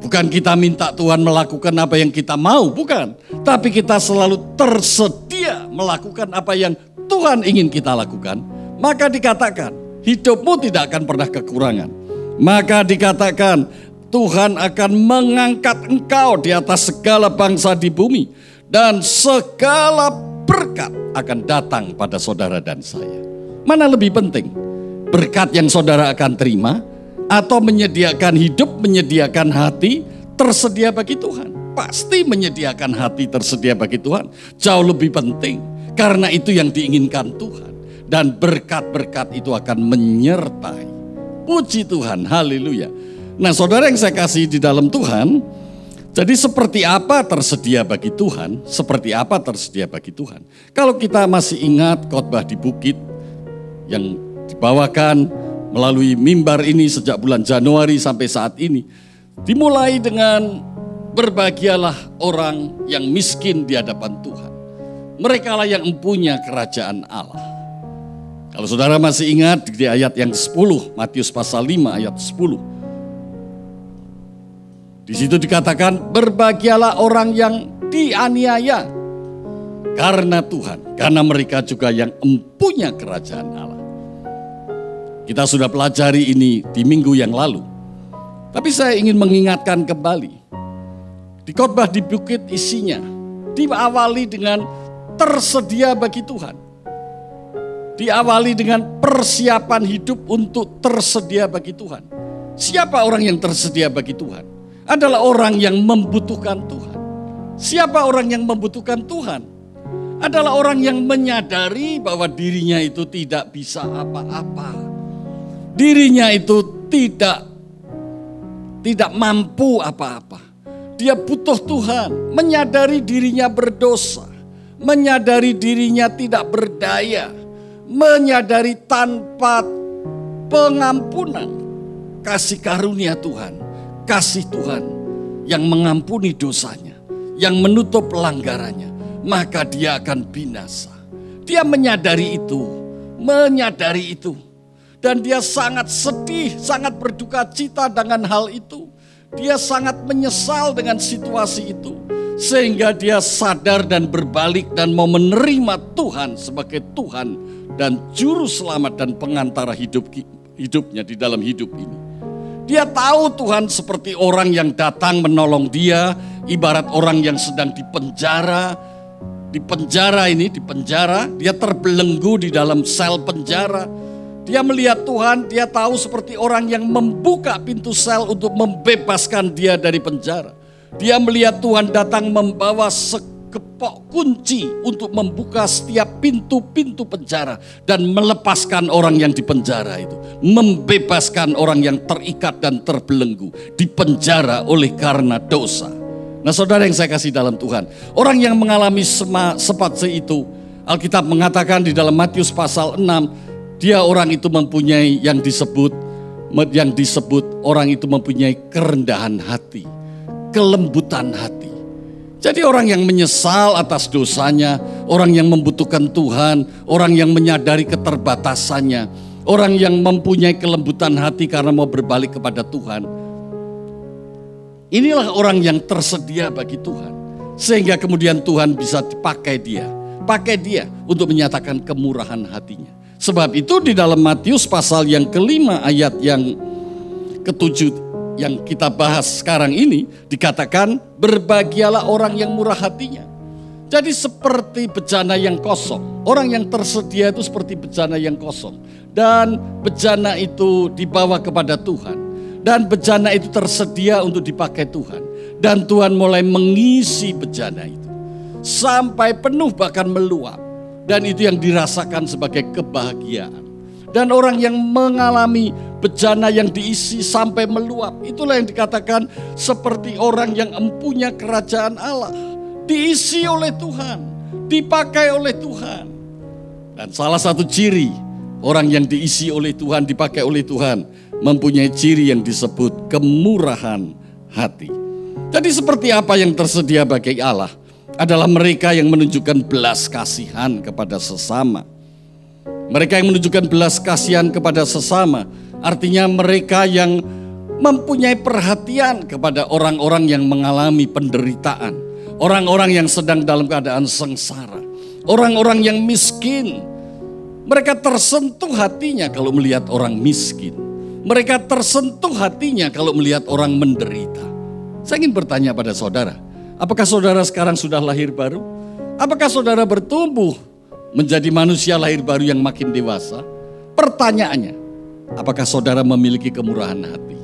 S4: Bukan kita minta Tuhan melakukan apa yang kita mau, bukan. Tapi kita selalu tersedia melakukan apa yang Tuhan ingin kita lakukan. Maka dikatakan, hidupmu tidak akan pernah kekurangan. Maka dikatakan, Tuhan akan mengangkat engkau di atas segala bangsa di bumi. Dan segala berkat akan datang pada saudara dan saya. Mana lebih penting? Berkat yang saudara akan terima, atau menyediakan hidup, menyediakan hati tersedia bagi Tuhan? Pasti menyediakan hati tersedia bagi Tuhan. Jauh lebih penting, karena itu yang diinginkan Tuhan. Dan berkat-berkat itu akan menyertai. Puji Tuhan, haleluya. Nah saudara yang saya kasih di dalam Tuhan, jadi seperti apa tersedia bagi Tuhan? Seperti apa tersedia bagi Tuhan? Kalau kita masih ingat khotbah di bukit yang dibawakan melalui mimbar ini sejak bulan Januari sampai saat ini, dimulai dengan berbahagialah orang yang miskin di hadapan Tuhan. Merekalah yang mempunyai kerajaan Allah. Kalau saudara masih ingat di ayat yang 10, Matius pasal 5 ayat 10. Di situ dikatakan, berbahagialah orang yang dianiaya karena Tuhan, karena mereka juga yang mempunyai kerajaan Allah. Kita sudah pelajari ini di minggu yang lalu. Tapi saya ingin mengingatkan kembali. Di khotbah di bukit isinya diawali dengan tersedia bagi Tuhan. Diawali dengan persiapan hidup untuk tersedia bagi Tuhan. Siapa orang yang tersedia bagi Tuhan? Adalah orang yang membutuhkan Tuhan. Siapa orang yang membutuhkan Tuhan? Adalah orang yang menyadari bahwa dirinya itu tidak bisa apa-apa. Dirinya itu tidak mampu apa-apa. Dia butuh Tuhan, menyadari dirinya berdosa, menyadari dirinya tidak berdaya, menyadari tanpa pengampunan kasih karunia Tuhan, kasih Tuhan yang mengampuni dosanya, yang menutup pelanggarannya, maka dia akan binasa. Dia menyadari itu. Dan dia sangat sedih, sangat berduka cita dengan hal itu. Dia sangat menyesal dengan situasi itu. Sehingga dia sadar dan berbalik dan mau menerima Tuhan sebagai Tuhan dan Juru Selamat dan pengantara hidupnya di dalam hidup ini. Dia tahu Tuhan seperti orang yang datang menolong dia, ibarat orang yang sedang dipenjara. Di penjara, dia terbelenggu di dalam sel penjara. Dia melihat Tuhan, dia tahu seperti orang yang membuka pintu sel untuk membebaskan dia dari penjara. Dia melihat Tuhan datang membawa sekepok kunci untuk membuka setiap pintu-pintu penjara dan melepaskan orang yang di penjara itu. Membebaskan orang yang terikat dan terbelenggu di penjara oleh karena dosa. Nah saudara yang saya kasih dalam Tuhan, orang yang mengalami seperti itu, Alkitab mengatakan di dalam Matius pasal 6, dia orang itu mempunyai yang disebut orang itu mempunyai kerendahan hati, kelembutan hati. Jadi orang yang menyesal atas dosanya, orang yang membutuhkan Tuhan, orang yang menyadari keterbatasannya, orang yang mempunyai kelembutan hati karena mau berbalik kepada Tuhan. Inilah orang yang tersedia bagi Tuhan. Sehingga kemudian Tuhan bisa pakai dia untuk menyatakan kemurahan hatinya. Sebab itu di dalam Matius pasal yang kelima ayat yang ketujuh yang kita bahas sekarang ini dikatakan berbahagialah orang yang murah hatinya. Jadi seperti bejana yang kosong. Orang yang tersedia itu seperti bejana yang kosong. Dan bejana itu dibawa kepada Tuhan. Dan bejana itu tersedia untuk dipakai Tuhan. Dan Tuhan mulai mengisi bejana itu. Sampai penuh bahkan meluap. Dan itu yang dirasakan sebagai kebahagiaan. Dan orang yang mengalami bejana yang diisi sampai meluap. Itulah yang dikatakan seperti orang yang mempunyai kerajaan Allah. Diisi oleh Tuhan. Dipakai oleh Tuhan. Dan salah satu ciri orang yang diisi oleh Tuhan, dipakai oleh Tuhan, mempunyai ciri yang disebut kemurahan hati. Jadi seperti apa yang tersedia bagi Allah? adalah mereka yang menunjukkan belas kasihan kepada sesama. Mereka yang menunjukkan belas kasihan kepada sesama, artinya mereka yang mempunyai perhatian kepada orang-orang yang mengalami penderitaan, orang-orang yang sedang dalam keadaan sengsara, orang-orang yang miskin. Mereka tersentuh hatinya kalau melihat orang miskin. Mereka tersentuh hatinya kalau melihat orang menderita. Saya ingin bertanya pada saudara, apakah saudara sekarang sudah lahir baru? Apakah saudara bertumbuh menjadi manusia lahir baru yang makin dewasa? Pertanyaannya, apakah saudara memiliki kemurahan hati?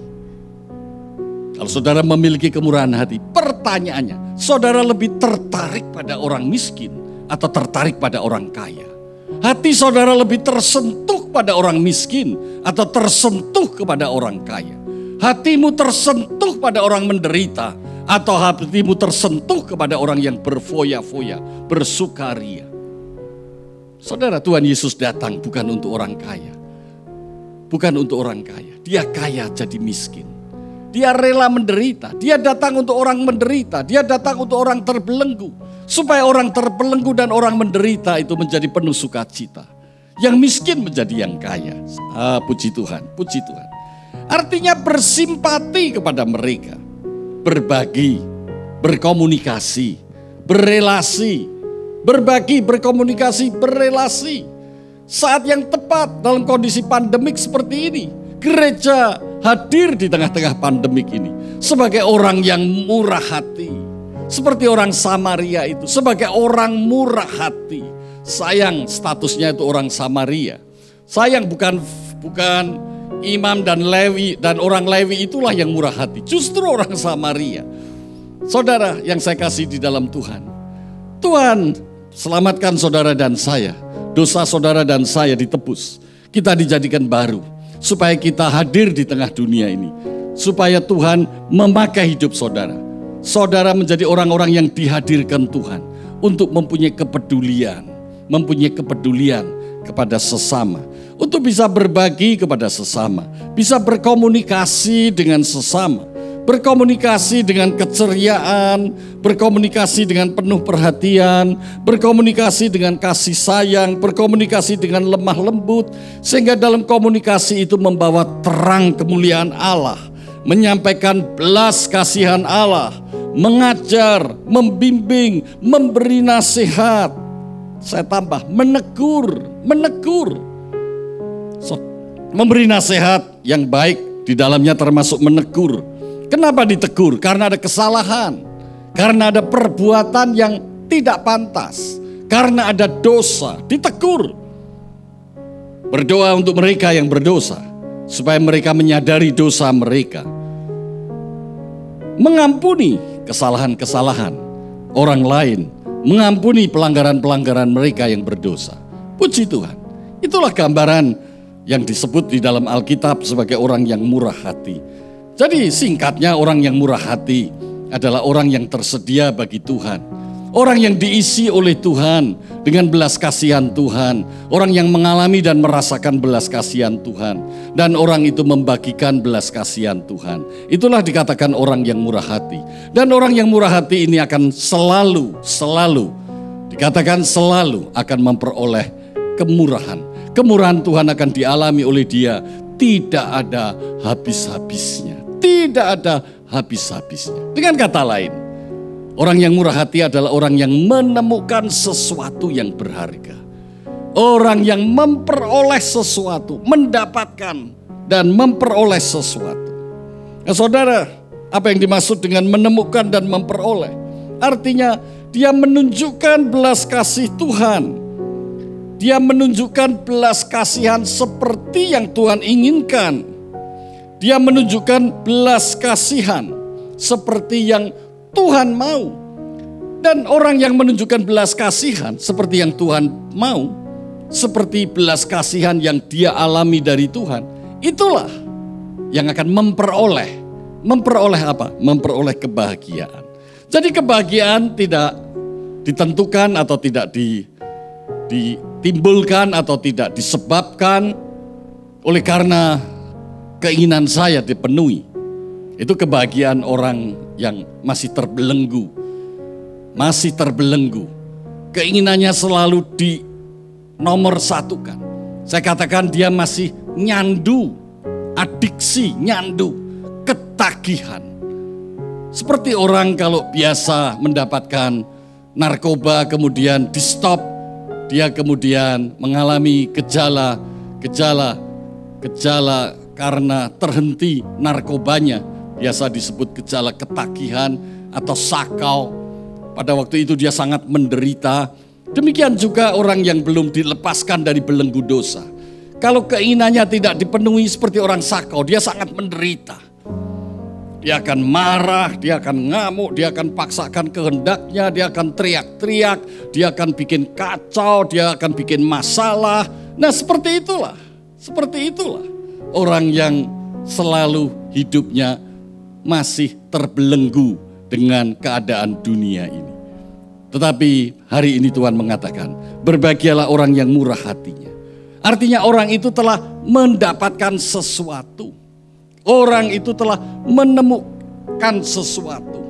S4: Kalau saudara memiliki kemurahan hati, pertanyaannya, saudara lebih tertarik pada orang miskin atau tertarik pada orang kaya? Hati saudara lebih tersentuh pada orang miskin atau tersentuh kepada orang kaya? Hatimu tersentuh pada orang menderita atau hatimu tersentuh kepada orang yang berfoya-foya, bersukaria? Saudara, Tuhan Yesus datang bukan untuk orang kaya. Bukan untuk orang kaya. Dia kaya jadi miskin. Dia rela menderita. Dia datang untuk orang menderita. Dia datang untuk orang terbelenggu. Supaya orang terbelenggu dan orang menderita itu menjadi penuh sukacita. Yang miskin menjadi yang kaya. Puji Tuhan, puji Tuhan. Artinya bersimpati kepada mereka. Berbagi, berkomunikasi, berelasi. Berbagi, berkomunikasi, berelasi. Saat yang tepat dalam kondisi pandemik seperti ini, gereja hadir di tengah-tengah pandemik ini sebagai orang yang murah hati. Seperti orang Samaria itu, sebagai orang murah hati. Sayang statusnya itu orang Samaria. Sayang bukan imam dan Lewi, dan orang Lewi itulah yang murah hati. Justru orang Samaria. Saudara yang saya kasih di dalam Tuhan. Tuhan selamatkan saudara dan saya. Dosa saudara dan saya ditebus. Kita dijadikan baru. Supaya kita hadir di tengah dunia ini. Supaya Tuhan memakai hidup saudara. Saudara menjadi orang-orang yang dihadirkan Tuhan. Untuk mempunyai kepedulian. Mempunyai kepedulian kepada sesama. Untuk bisa berbagi kepada sesama. Bisa berkomunikasi dengan sesama. Berkomunikasi dengan keceriaan, berkomunikasi dengan penuh perhatian, berkomunikasi dengan kasih sayang, berkomunikasi dengan lemah lembut, sehingga dalam komunikasi itu membawa terang kemuliaan Allah, menyampaikan belas kasihan Allah, mengajar, membimbing, memberi nasihat. Saya tambah, menegur. Memberi nasihat yang baik, di dalamnya termasuk menegur. Kenapa ditegur? Karena ada kesalahan, karena ada perbuatan yang tidak pantas, karena ada dosa, ditegur. Berdoa untuk mereka yang berdosa, supaya mereka menyadari dosa mereka. Mengampuni kesalahan-kesalahan orang lain, mengampuni pelanggaran-pelanggaran mereka yang berdosa. Puji Tuhan, itulah gambaran yang disebut di dalam Alkitab sebagai orang yang murah hati. Jadi singkatnya, orang yang murah hati adalah orang yang tersedia bagi Tuhan. Orang yang diisi oleh Tuhan dengan belas kasihan Tuhan. Orang yang mengalami dan merasakan belas kasihan Tuhan. Dan orang itu membagikan belas kasihan Tuhan. Itulah dikatakan orang yang murah hati. Dan orang yang murah hati ini akan selalu dikatakan selalu akan memperoleh kemurahan. Kemurahan Tuhan akan dialami oleh dia. Tidak ada habis-habisnya. Tidak ada habis-habisnya. Dengan kata lain, orang yang murah hati adalah orang yang menemukan sesuatu yang berharga. Orang yang memperoleh sesuatu, mendapatkan dan memperoleh sesuatu. Nah, saudara, apa yang dimaksud dengan menemukan dan memperoleh? Artinya dia menunjukkan belas kasih Tuhan. Dia menunjukkan belas kasihan seperti yang Tuhan inginkan. Dia menunjukkan belas kasihan seperti yang Tuhan mau. Dan orang yang menunjukkan belas kasihan seperti yang Tuhan mau, seperti belas kasihan yang dia alami dari Tuhan, itulah yang akan memperoleh apa? Memperoleh kebahagiaan. Jadi kebahagiaan tidak ditentukan atau tidak ditimbulkan atau tidak disebabkan oleh karena keinginan saya dipenuhi. Itu kebahagiaan orang yang masih terbelenggu, masih terbelenggu. Keinginannya selalu di nomor satukan. Saya katakan dia masih nyandu, adiksi, nyandu, ketagihan. Seperti orang kalau biasa mendapatkan narkoba kemudian di stop, dia kemudian mengalami gejala karena terhenti narkobanya. Biasa disebut gejala ketagihan atau sakau. Pada waktu itu dia sangat menderita. Demikian juga orang yang belum dilepaskan dari belenggu dosa. Kalau keinginannya tidak dipenuhi seperti orang sakau, dia sangat menderita. Dia akan marah, dia akan ngamuk, dia akan paksakan kehendaknya, dia akan teriak-teriak, dia akan bikin kacau, dia akan bikin masalah. Nah seperti itulah orang yang selalu hidupnya masih terbelenggu dengan keadaan dunia ini. Tetapi hari ini Tuhan mengatakan, berbahagialah orang yang murah hatinya. Artinya orang itu telah mendapatkan sesuatu. Orang itu telah menemukan sesuatu.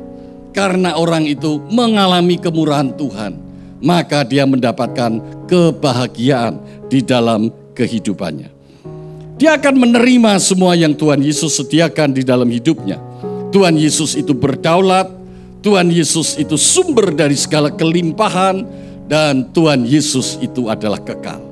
S4: Karena orang itu mengalami kemurahan Tuhan, maka dia mendapatkan kebahagiaan di dalam kehidupannya. Dia akan menerima semua yang Tuhan Yesus sediakan di dalam hidupnya. Tuhan Yesus itu berdaulat, Tuhan Yesus itu sumber dari segala kelimpahan, dan Tuhan Yesus itu adalah kekal.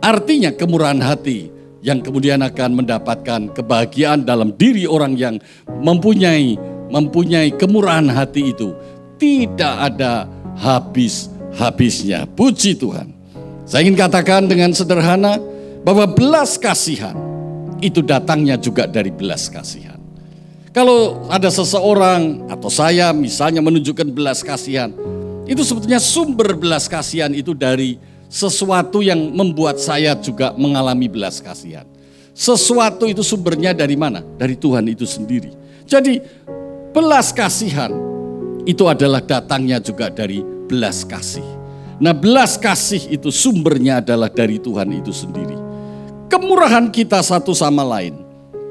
S4: Artinya kemurahan hati yang kemudian akan mendapatkan kebahagiaan dalam diri orang yang mempunyai kemurahan hati itu tidak ada habis-habisnya. Puji Tuhan. Saya ingin katakan dengan sederhana bahwa belas kasihan itu datangnya juga dari belas kasihan. Kalau ada seseorang atau saya misalnya menunjukkan belas kasihan, itu sebetulnya sumber belas kasihan itu dari sesuatu yang membuat saya juga mengalami belas kasihan. Sesuatu itu sumbernya dari mana? Dari Tuhan itu sendiri. Jadi belas kasihan itu adalah datangnya juga dari belas kasih. Nah belas kasih itu sumbernya adalah dari Tuhan itu sendiri. Kemurahan kita satu sama lain.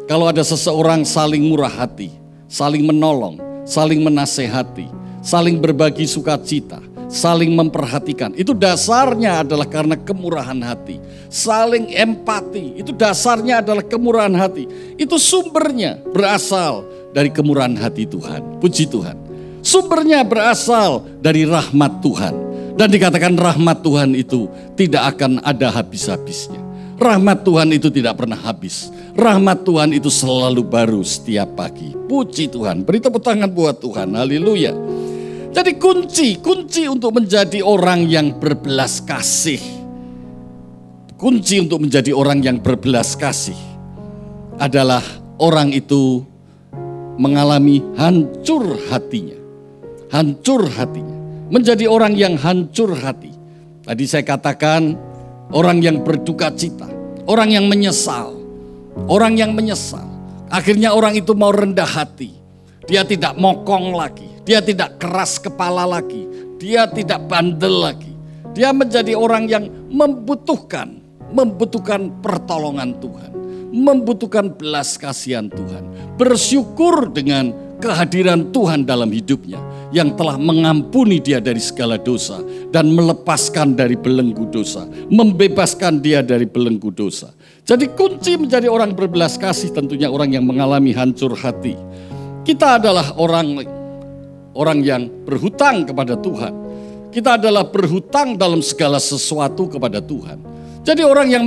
S4: Kalau ada seseorang saling murah hati, saling menolong, saling menasehati, saling berbagi sukacita, saling memperhatikan. Itu dasarnya adalah karena kemurahan hati. Saling empati, itu dasarnya adalah kemurahan hati. Itu sumbernya berasal dari kemurahan hati Tuhan. Puji Tuhan. Sumbernya berasal dari rahmat Tuhan. Dan dikatakan rahmat Tuhan itu tidak akan ada habis-habisnya. Rahmat Tuhan itu tidak pernah habis. Rahmat Tuhan itu selalu baru setiap pagi. Puji Tuhan. Beri tepuk tangan buat Tuhan. Haleluya. Jadi kunci untuk menjadi orang yang berbelas kasih. Kunci untuk menjadi orang yang berbelas kasih adalah orang itu mengalami hancur hatinya. Hancur hatinya. Menjadi orang yang hancur hati. Tadi saya katakan orang yang berduka cita, orang yang menyesal. Akhirnya orang itu mau rendah hati. Dia tidak mokong lagi. Dia tidak keras kepala lagi. Dia tidak bandel lagi. Dia menjadi orang yang membutuhkan pertolongan Tuhan. Membutuhkan belas kasihan Tuhan. Bersyukur dengan kehadiran Tuhan dalam hidupnya. Yang telah mengampuni dia dari segala dosa. Dan melepaskan dari belenggu dosa. Membebaskan dia dari belenggu dosa. Jadi kunci menjadi orang berbelas kasih tentunya orang yang mengalami hancur hati. Kita adalah orang yang berhutang kepada Tuhan. Kita adalah berhutang dalam segala sesuatu kepada Tuhan. Jadi orang yang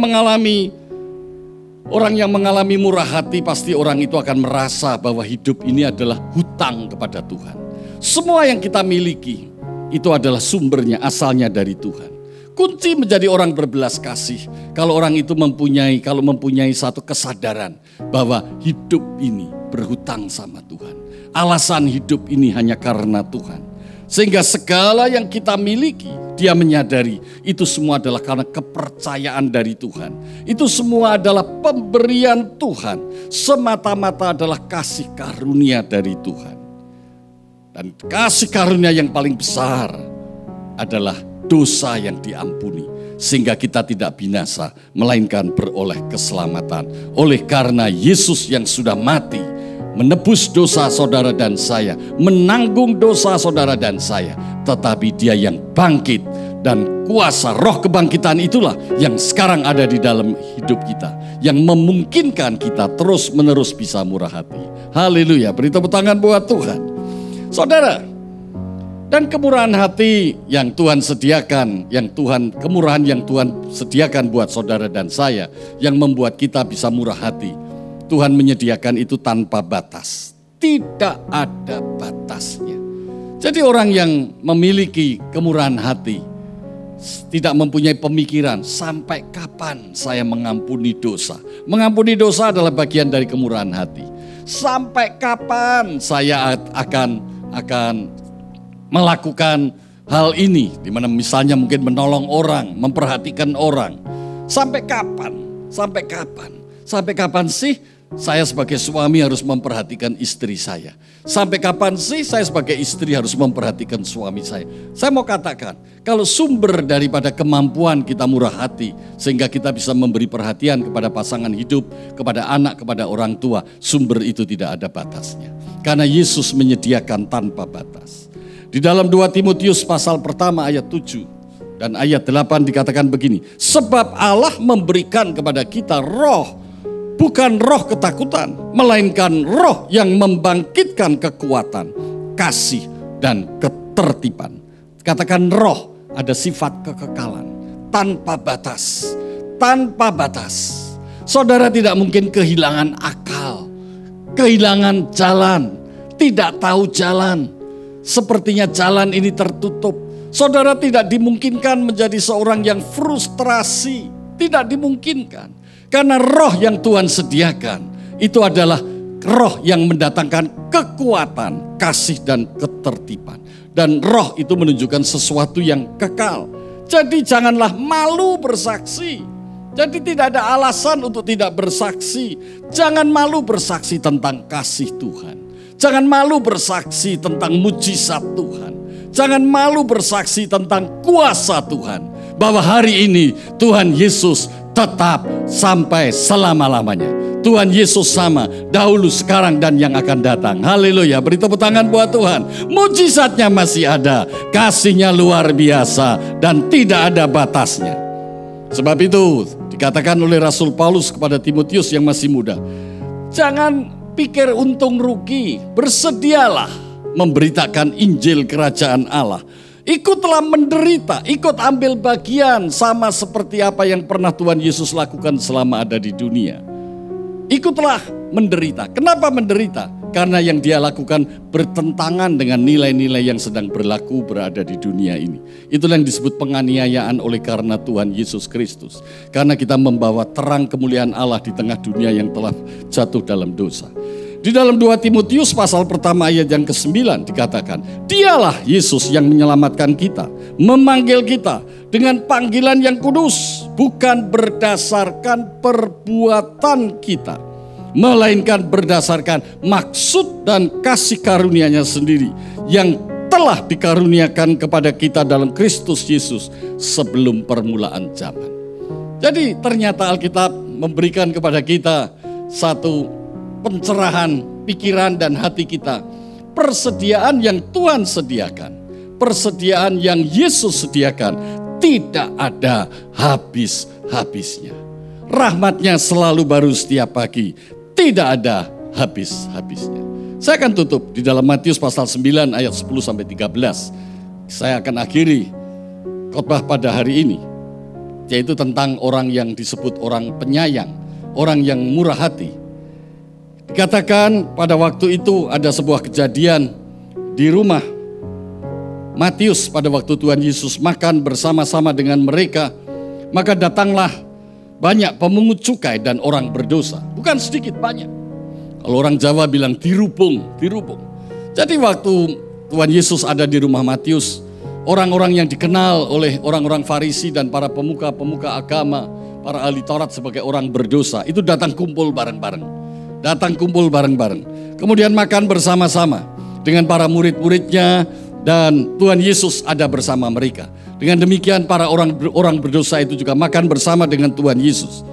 S4: mengalami murah hati pasti orang itu akan merasa bahwa hidup ini adalah hutang kepada Tuhan. Semua yang kita miliki itu adalah sumbernya, asalnya dari Tuhan. Kunci menjadi orang berbelas kasih kalau orang itu mempunyai satu kesadaran bahwa hidup ini berhutang sama Tuhan. Alasan hidup ini hanya karena Tuhan. Sehingga segala yang kita miliki, dia menyadari itu semua adalah karena kepercayaan dari Tuhan. Itu semua adalah pemberian Tuhan. Semata-mata adalah kasih karunia dari Tuhan. Dan kasih karunia yang paling besar adalah dosa yang diampuni. Sehingga kita tidak binasa, melainkan beroleh keselamatan. Oleh karena Yesus yang sudah mati, menebus dosa saudara dan saya, menanggung dosa saudara dan saya. Tetapi Dia yang bangkit, dan kuasa roh kebangkitan itulah yang sekarang ada di dalam hidup kita, yang memungkinkan kita terus menerus bisa murah hati. Haleluya, beri tepuk tangan buat Tuhan. Saudara, dan kemurahan hati yang Tuhan sediakan, kemurahan yang Tuhan sediakan buat saudara dan saya, yang membuat kita bisa murah hati. Tuhan menyediakan itu tanpa batas, tidak ada batasnya. Jadi orang yang memiliki kemurahan hati tidak mempunyai pemikiran sampai kapan saya mengampuni dosa. Mengampuni dosa adalah bagian dari kemurahan hati. Sampai kapan saya akan melakukan hal ini, di mana misalnya mungkin menolong orang, memperhatikan orang. Sampai kapan? Sampai kapan? Sampai kapan sih saya sebagai suami harus memperhatikan istri saya? Sampai kapan sih saya sebagai istri harus memperhatikan suami saya? Saya mau katakan, kalau sumber daripada kemampuan kita murah hati, sehingga kita bisa memberi perhatian kepada pasangan hidup, kepada anak, kepada orang tua, sumber itu tidak ada batasnya. Karena Yesus menyediakan tanpa batas. Di dalam 2 Timotius pasal pertama ayat 7 dan ayat 8 dikatakan begini. Sebab Allah memberikan kepada kita roh, bukan roh ketakutan, melainkan roh yang membangkitkan kekuatan, kasih, dan ketertiban. Katakan roh, ada sifat kekekalan, tanpa batas, tanpa batas. Saudara tidak mungkin kehilangan akal, kehilangan jalan, tidak tahu jalan. Sepertinya jalan ini tertutup. Saudara tidak dimungkinkan menjadi seorang yang frustrasi. Tidak dimungkinkan. Karena roh yang Tuhan sediakan itu adalah roh yang mendatangkan kekuatan, kasih, dan ketertiban. Dan roh itu menunjukkan sesuatu yang kekal. Jadi janganlah malu bersaksi. Jadi tidak ada alasan untuk tidak bersaksi. Jangan malu bersaksi tentang kasih Tuhan. Jangan malu bersaksi tentang mujizat Tuhan. Jangan malu bersaksi tentang kuasa Tuhan. Bahwa hari ini Tuhan Yesus tetap sampai selama-lamanya. Tuhan Yesus sama dahulu, sekarang, dan yang akan datang. Haleluya, beri tepuk tangan buat Tuhan. Mujizatnya masih ada, kasihnya luar biasa, dan tidak ada batasnya. Sebab itu dikatakan oleh Rasul Paulus kepada Timotius yang masih muda. Jangan pikir untung rugi, bersedialah memberitakan Injil kerajaan Allah. Ikutlah menderita, ikut ambil bagian sama seperti apa yang pernah Tuhan Yesus lakukan selama ada di dunia. Ikutlah menderita. Kenapa menderita? Karena yang Dia lakukan bertentangan dengan nilai-nilai yang sedang berlaku berada di dunia ini. Itulah yang disebut penganiayaan oleh karena Tuhan Yesus Kristus. Karena kita membawa terang kemuliaan Allah di tengah dunia yang telah jatuh dalam dosa. Di dalam 2 Timotius pasal pertama ayat yang ke-9 dikatakan, Dialah Yesus yang menyelamatkan kita, memanggil kita dengan panggilan yang kudus, bukan berdasarkan perbuatan kita, melainkan berdasarkan maksud dan kasih karunia-Nya sendiri yang telah dikaruniakan kepada kita dalam Kristus Yesus sebelum permulaan zaman. Jadi ternyata Alkitab memberikan kepada kita satu pencerahan pikiran dan hati kita. Persediaan yang Tuhan sediakan, persediaan yang Yesus sediakan, tidak ada habis-habisnya. Rahmat-Nya selalu baru setiap pagi, tidak ada habis-habisnya. Saya akan tutup di dalam Matius pasal 9 ayat 10-13. Saya akan akhiri khotbah pada hari ini, yaitu tentang orang yang disebut orang penyayang, orang yang murah hati. Dikatakan pada waktu itu ada sebuah kejadian di rumah Matius pada waktu Tuhan Yesus makan bersama-sama dengan mereka. Maka datanglah banyak pemungut cukai dan orang berdosa. Bukan sedikit, banyak. Kalau orang Jawa bilang dirubung. Jadi waktu Tuhan Yesus ada di rumah Matius, orang-orang yang dikenal oleh orang-orang Farisi dan para pemuka-pemuka agama, para ahli Taurat sebagai orang berdosa, itu datang kumpul bareng-bareng. Kemudian makan bersama-sama dengan para murid-muridnya, dan Tuhan Yesus ada bersama mereka. Dengan demikian para orang berdosa itu juga makan bersama dengan Tuhan Yesus.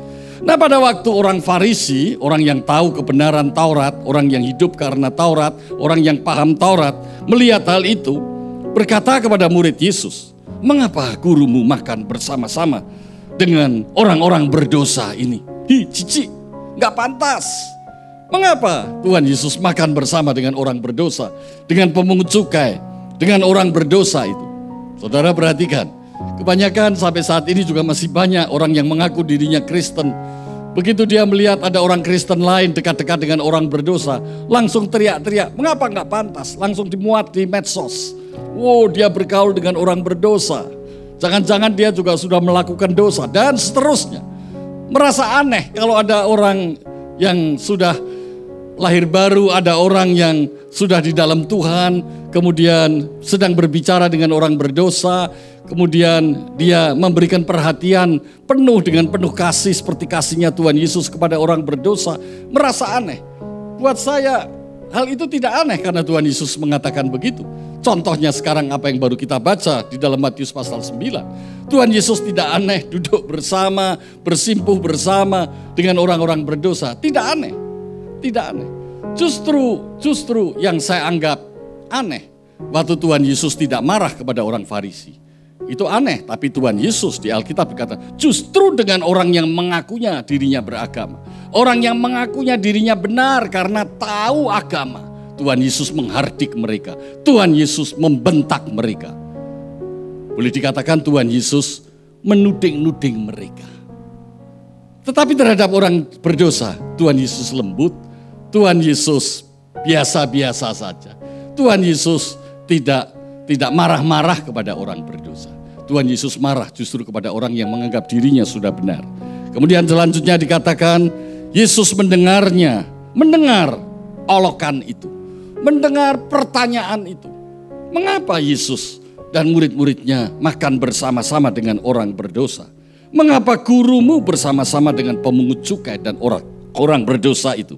S4: Nah, pada waktu orang Farisi, orang yang tahu kebenaran Taurat, orang yang hidup karena Taurat, orang yang paham Taurat, melihat hal itu, berkata kepada murid Yesus, "Mengapa gurumu makan bersama-sama dengan orang-orang berdosa ini? Cici, nggak pantas. Mengapa Tuhan Yesus makan bersama dengan orang berdosa, dengan pemungut cukai, dengan orang berdosa itu?" Saudara perhatikan, kebanyakan sampai saat ini juga masih banyak orang yang mengaku dirinya Kristen. Begitu dia melihat ada orang Kristen lain dekat-dekat dengan orang berdosa, langsung teriak-teriak, "Mengapa nggak pantas?" Langsung dimuat di medsos. Wow, dia bergaul dengan orang berdosa. Jangan-jangan dia juga sudah melakukan dosa dan seterusnya. Merasa aneh kalau ada orang yang sudah lahir baru, ada orang yang sudah di dalam Tuhan, kemudian sedang berbicara dengan orang berdosa, kemudian dia memberikan perhatian penuh dengan penuh kasih seperti kasihnya Tuhan Yesus kepada orang berdosa, merasa aneh. Buat saya hal itu tidak aneh karena Tuhan Yesus mengatakan begitu. Contohnya sekarang apa yang baru kita baca di dalam Matius pasal 9. Tuhan Yesus tidak aneh duduk bersama, bersimpuh bersama dengan orang-orang berdosa. Tidak aneh. Tidak aneh. Justru yang saya anggap aneh, waktu Tuhan Yesus tidak marah kepada orang Farisi. Itu aneh, tapi Tuhan Yesus di Alkitab berkata, justru dengan orang yang mengakunya dirinya beragama. Orang yang mengakunya dirinya benar karena tahu agama. Tuhan Yesus menghardik mereka. Tuhan Yesus membentak mereka. Boleh dikatakan Tuhan Yesus menuding-nuding mereka. Tetapi terhadap orang berdosa, Tuhan Yesus lembut. Tuhan Yesus biasa-biasa saja. Tuhan Yesus tidak marah-marah kepada orang berdosa. Tuhan Yesus marah justru kepada orang yang menganggap dirinya sudah benar. Kemudian selanjutnya dikatakan Yesus mendengar olokan itu. Mendengar pertanyaan itu. Mengapa Yesus dan murid-muridnya makan bersama-sama dengan orang berdosa? Mengapa gurumu bersama-sama dengan pemungut cukai dan orang berdosa itu?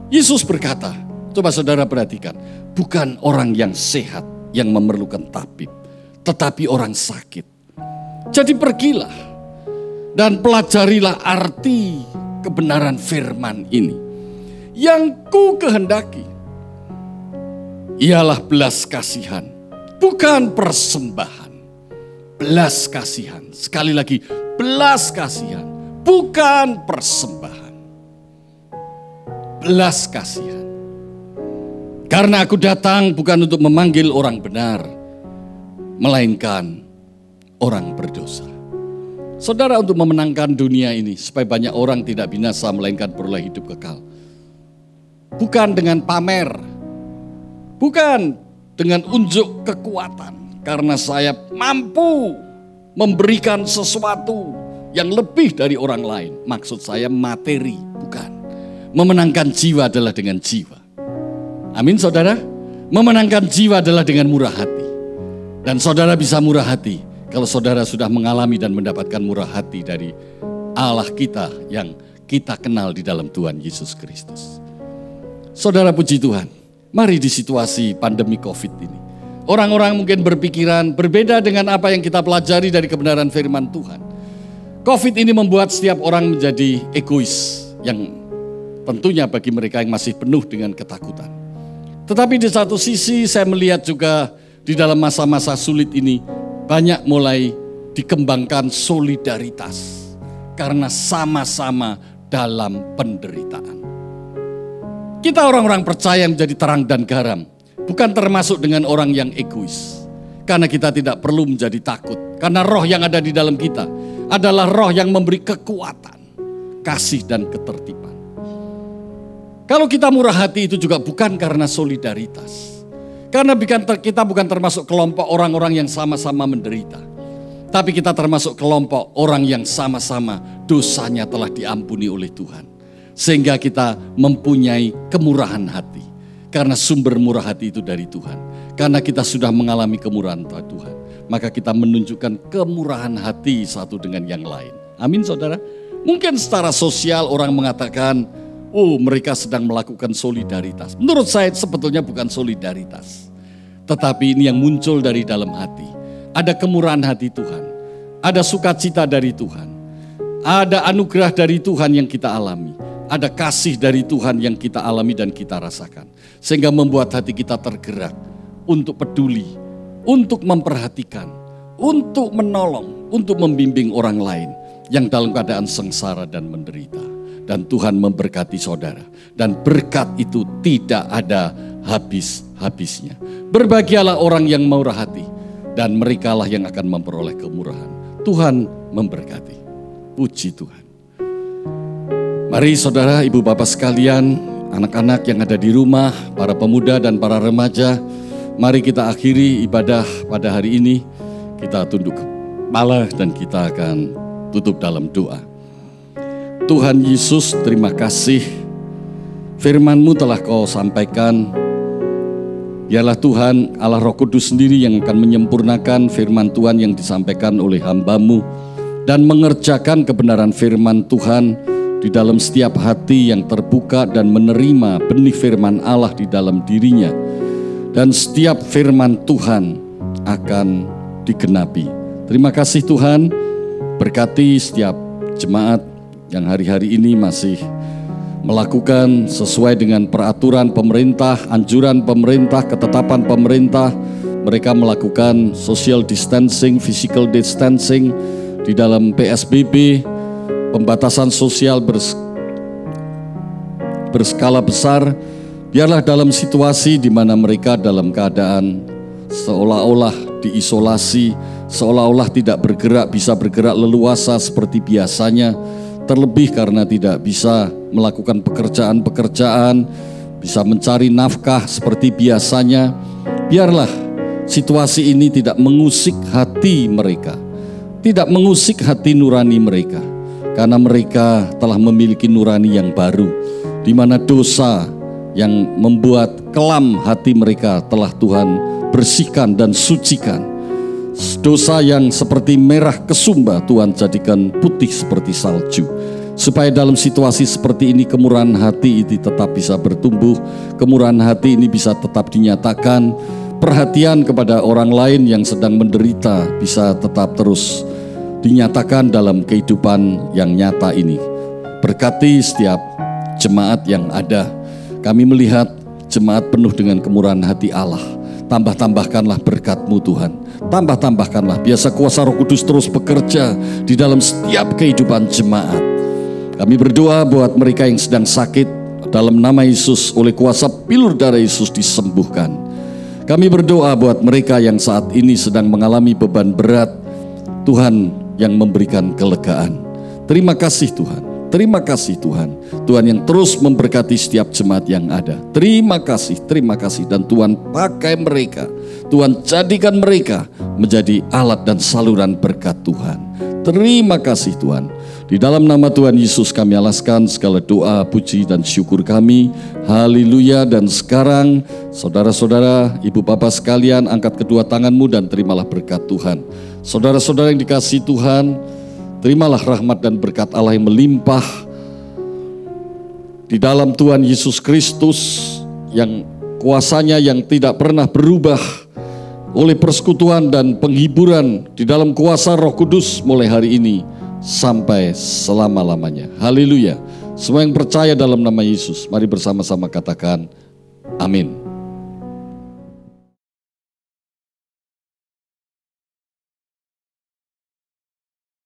S4: Yesus berkata, coba saudara perhatikan, bukan orang yang sehat yang memerlukan tabib, tetapi orang sakit. Jadi pergilah dan pelajarilah arti kebenaran firman ini. Yang ku kehendaki ialah belas kasihan, bukan persembahan. Belas kasihan, sekali lagi, belas kasihan, bukan persembahan. Belas kasihan. Karena aku datang bukan untuk memanggil orang benar, melainkan orang berdosa. Saudara, untuk memenangkan dunia ini, supaya banyak orang tidak binasa melainkan peroleh hidup kekal. Bukan dengan pamer, bukan dengan unjuk kekuatan, karena saya mampu memberikan sesuatu yang lebih dari orang lain. Maksud saya materi, bukan. Memenangkan jiwa adalah dengan jiwa. Amin saudara. Memenangkan jiwa adalah dengan murah hati. Dan saudara bisa murah hati kalau saudara sudah mengalami dan mendapatkan murah hati dari Allah kita yang kita kenal di dalam Tuhan Yesus Kristus. Saudara, puji Tuhan, mari di situasi pandemi COVID ini, orang-orang mungkin berpikiran berbeda dengan apa yang kita pelajari dari kebenaran firman Tuhan. COVID ini membuat setiap orang menjadi egois, yang tentunya bagi mereka yang masih penuh dengan ketakutan. Tetapi di satu sisi saya melihat juga di dalam masa-masa sulit ini banyak mulai dikembangkan solidaritas karena sama-sama dalam penderitaan. Kita orang-orang percaya menjadi terang dan garam, bukan termasuk dengan orang yang egois. Karena kita tidak perlu menjadi takut, karena roh yang ada di dalam kita adalah roh yang memberi kekuatan, kasih dan ketertiban. Kalau kita murah hati itu juga bukan karena solidaritas. Karena kita bukan termasuk kelompok orang-orang yang sama-sama menderita. Tapi kita termasuk kelompok orang yang sama-sama dosanya telah diampuni oleh Tuhan. Sehingga kita mempunyai kemurahan hati. Karena sumber murah hati itu dari Tuhan. Karena kita sudah mengalami kemurahan Tuhan. Maka kita menunjukkan kemurahan hati satu dengan yang lain. Amin saudara. Mungkin secara sosial orang mengatakan, oh, mereka sedang melakukan solidaritas. Menurut saya sebetulnya bukan solidaritas. Tetapi ini yang muncul dari dalam hati. Ada kemurahan hati Tuhan. Ada sukacita dari Tuhan. Ada anugerah dari Tuhan yang kita alami. Ada kasih dari Tuhan yang kita alami dan kita rasakan. Sehingga membuat hati kita tergerak untuk peduli, untuk memperhatikan, untuk menolong, untuk membimbing orang lain yang dalam keadaan sengsara dan menderita. Dan Tuhan memberkati saudara. Dan berkat itu tidak ada habis-habisnya. Berbahagialah orang yang murah hati. Dan merekalah yang akan memperoleh kemurahan. Tuhan memberkati. Puji Tuhan. Mari saudara, ibu bapak sekalian, anak-anak yang ada di rumah, para pemuda dan para remaja, mari kita akhiri ibadah pada hari ini. Kita tunduk kepala dan kita akan tutup dalam doa. Tuhan Yesus, terima kasih. Firman-Mu telah Kau sampaikan. Biarlah Tuhan Allah Roh Kudus sendiri yang akan menyempurnakan firman Tuhan yang disampaikan oleh hamba-Mu dan mengerjakan kebenaran firman Tuhan di dalam setiap hati yang terbuka dan menerima benih firman Allah di dalam dirinya. Dan setiap firman Tuhan akan digenapi. Terima kasih Tuhan, berkati setiap jemaat yang hari-hari ini masih melakukan sesuai dengan peraturan pemerintah, anjuran pemerintah, ketetapan pemerintah. Mereka melakukan social distancing, physical distancing di dalam PSBB, pembatasan sosial berskala besar. Biarlah dalam situasi di mana mereka dalam keadaan seolah-olah diisolasi, seolah-olah tidak bergerak, bisa bergerak leluasa seperti biasanya, terlebih karena tidak bisa melakukan pekerjaan-pekerjaan, bisa mencari nafkah seperti biasanya. Biarlah situasi ini tidak mengusik hati mereka, tidak mengusik hati nurani mereka, karena mereka telah memiliki nurani yang baru, di mana dosa yang membuat kelam hati mereka telah Tuhan bersihkan dan sucikan. Dosa yang seperti merah kesumba Tuhan jadikan putih seperti salju. Supaya dalam situasi seperti ini kemurahan hati ini tetap bisa bertumbuh, kemurahan hati ini bisa tetap dinyatakan, perhatian kepada orang lain yang sedang menderita bisa tetap terus dinyatakan dalam kehidupan yang nyata ini. Berkati setiap jemaat yang ada. Kami melihat jemaat penuh dengan kemurahan hati Allah. Tambah-tambahkanlah berkat-Mu Tuhan. Tambah-tambahkanlah, biasa kuasa Roh Kudus terus bekerja di dalam setiap kehidupan jemaat. Kami berdoa buat mereka yang sedang sakit, dalam nama Yesus oleh kuasa pilur darah Yesus disembuhkan. Kami berdoa buat mereka yang saat ini sedang mengalami beban berat, Tuhan yang memberikan kelegaan. Terima kasih Tuhan. Terima kasih Tuhan. Tuhan yang terus memberkati setiap jemaat yang ada. Terima kasih dan Tuhan pakai mereka. Tuhan jadikan mereka menjadi alat dan saluran berkat Tuhan. Terima kasih Tuhan. Di dalam nama Tuhan Yesus kami alaskan segala doa, puji dan syukur kami. Haleluya. Dan sekarang saudara-saudara, ibu bapak sekalian, angkat kedua tanganmu dan terimalah berkat Tuhan. Saudara-saudara yang dikasihi Tuhan, terimalah rahmat dan berkat Allah yang melimpah di dalam Tuhan Yesus Kristus, yang kuasanya yang tidak pernah berubah oleh persekutuan dan penghiburan di dalam kuasa Roh Kudus mulai hari ini sampai selama-lamanya. Haleluya. Semua yang percaya dalam nama Yesus, mari bersama-sama katakan amin.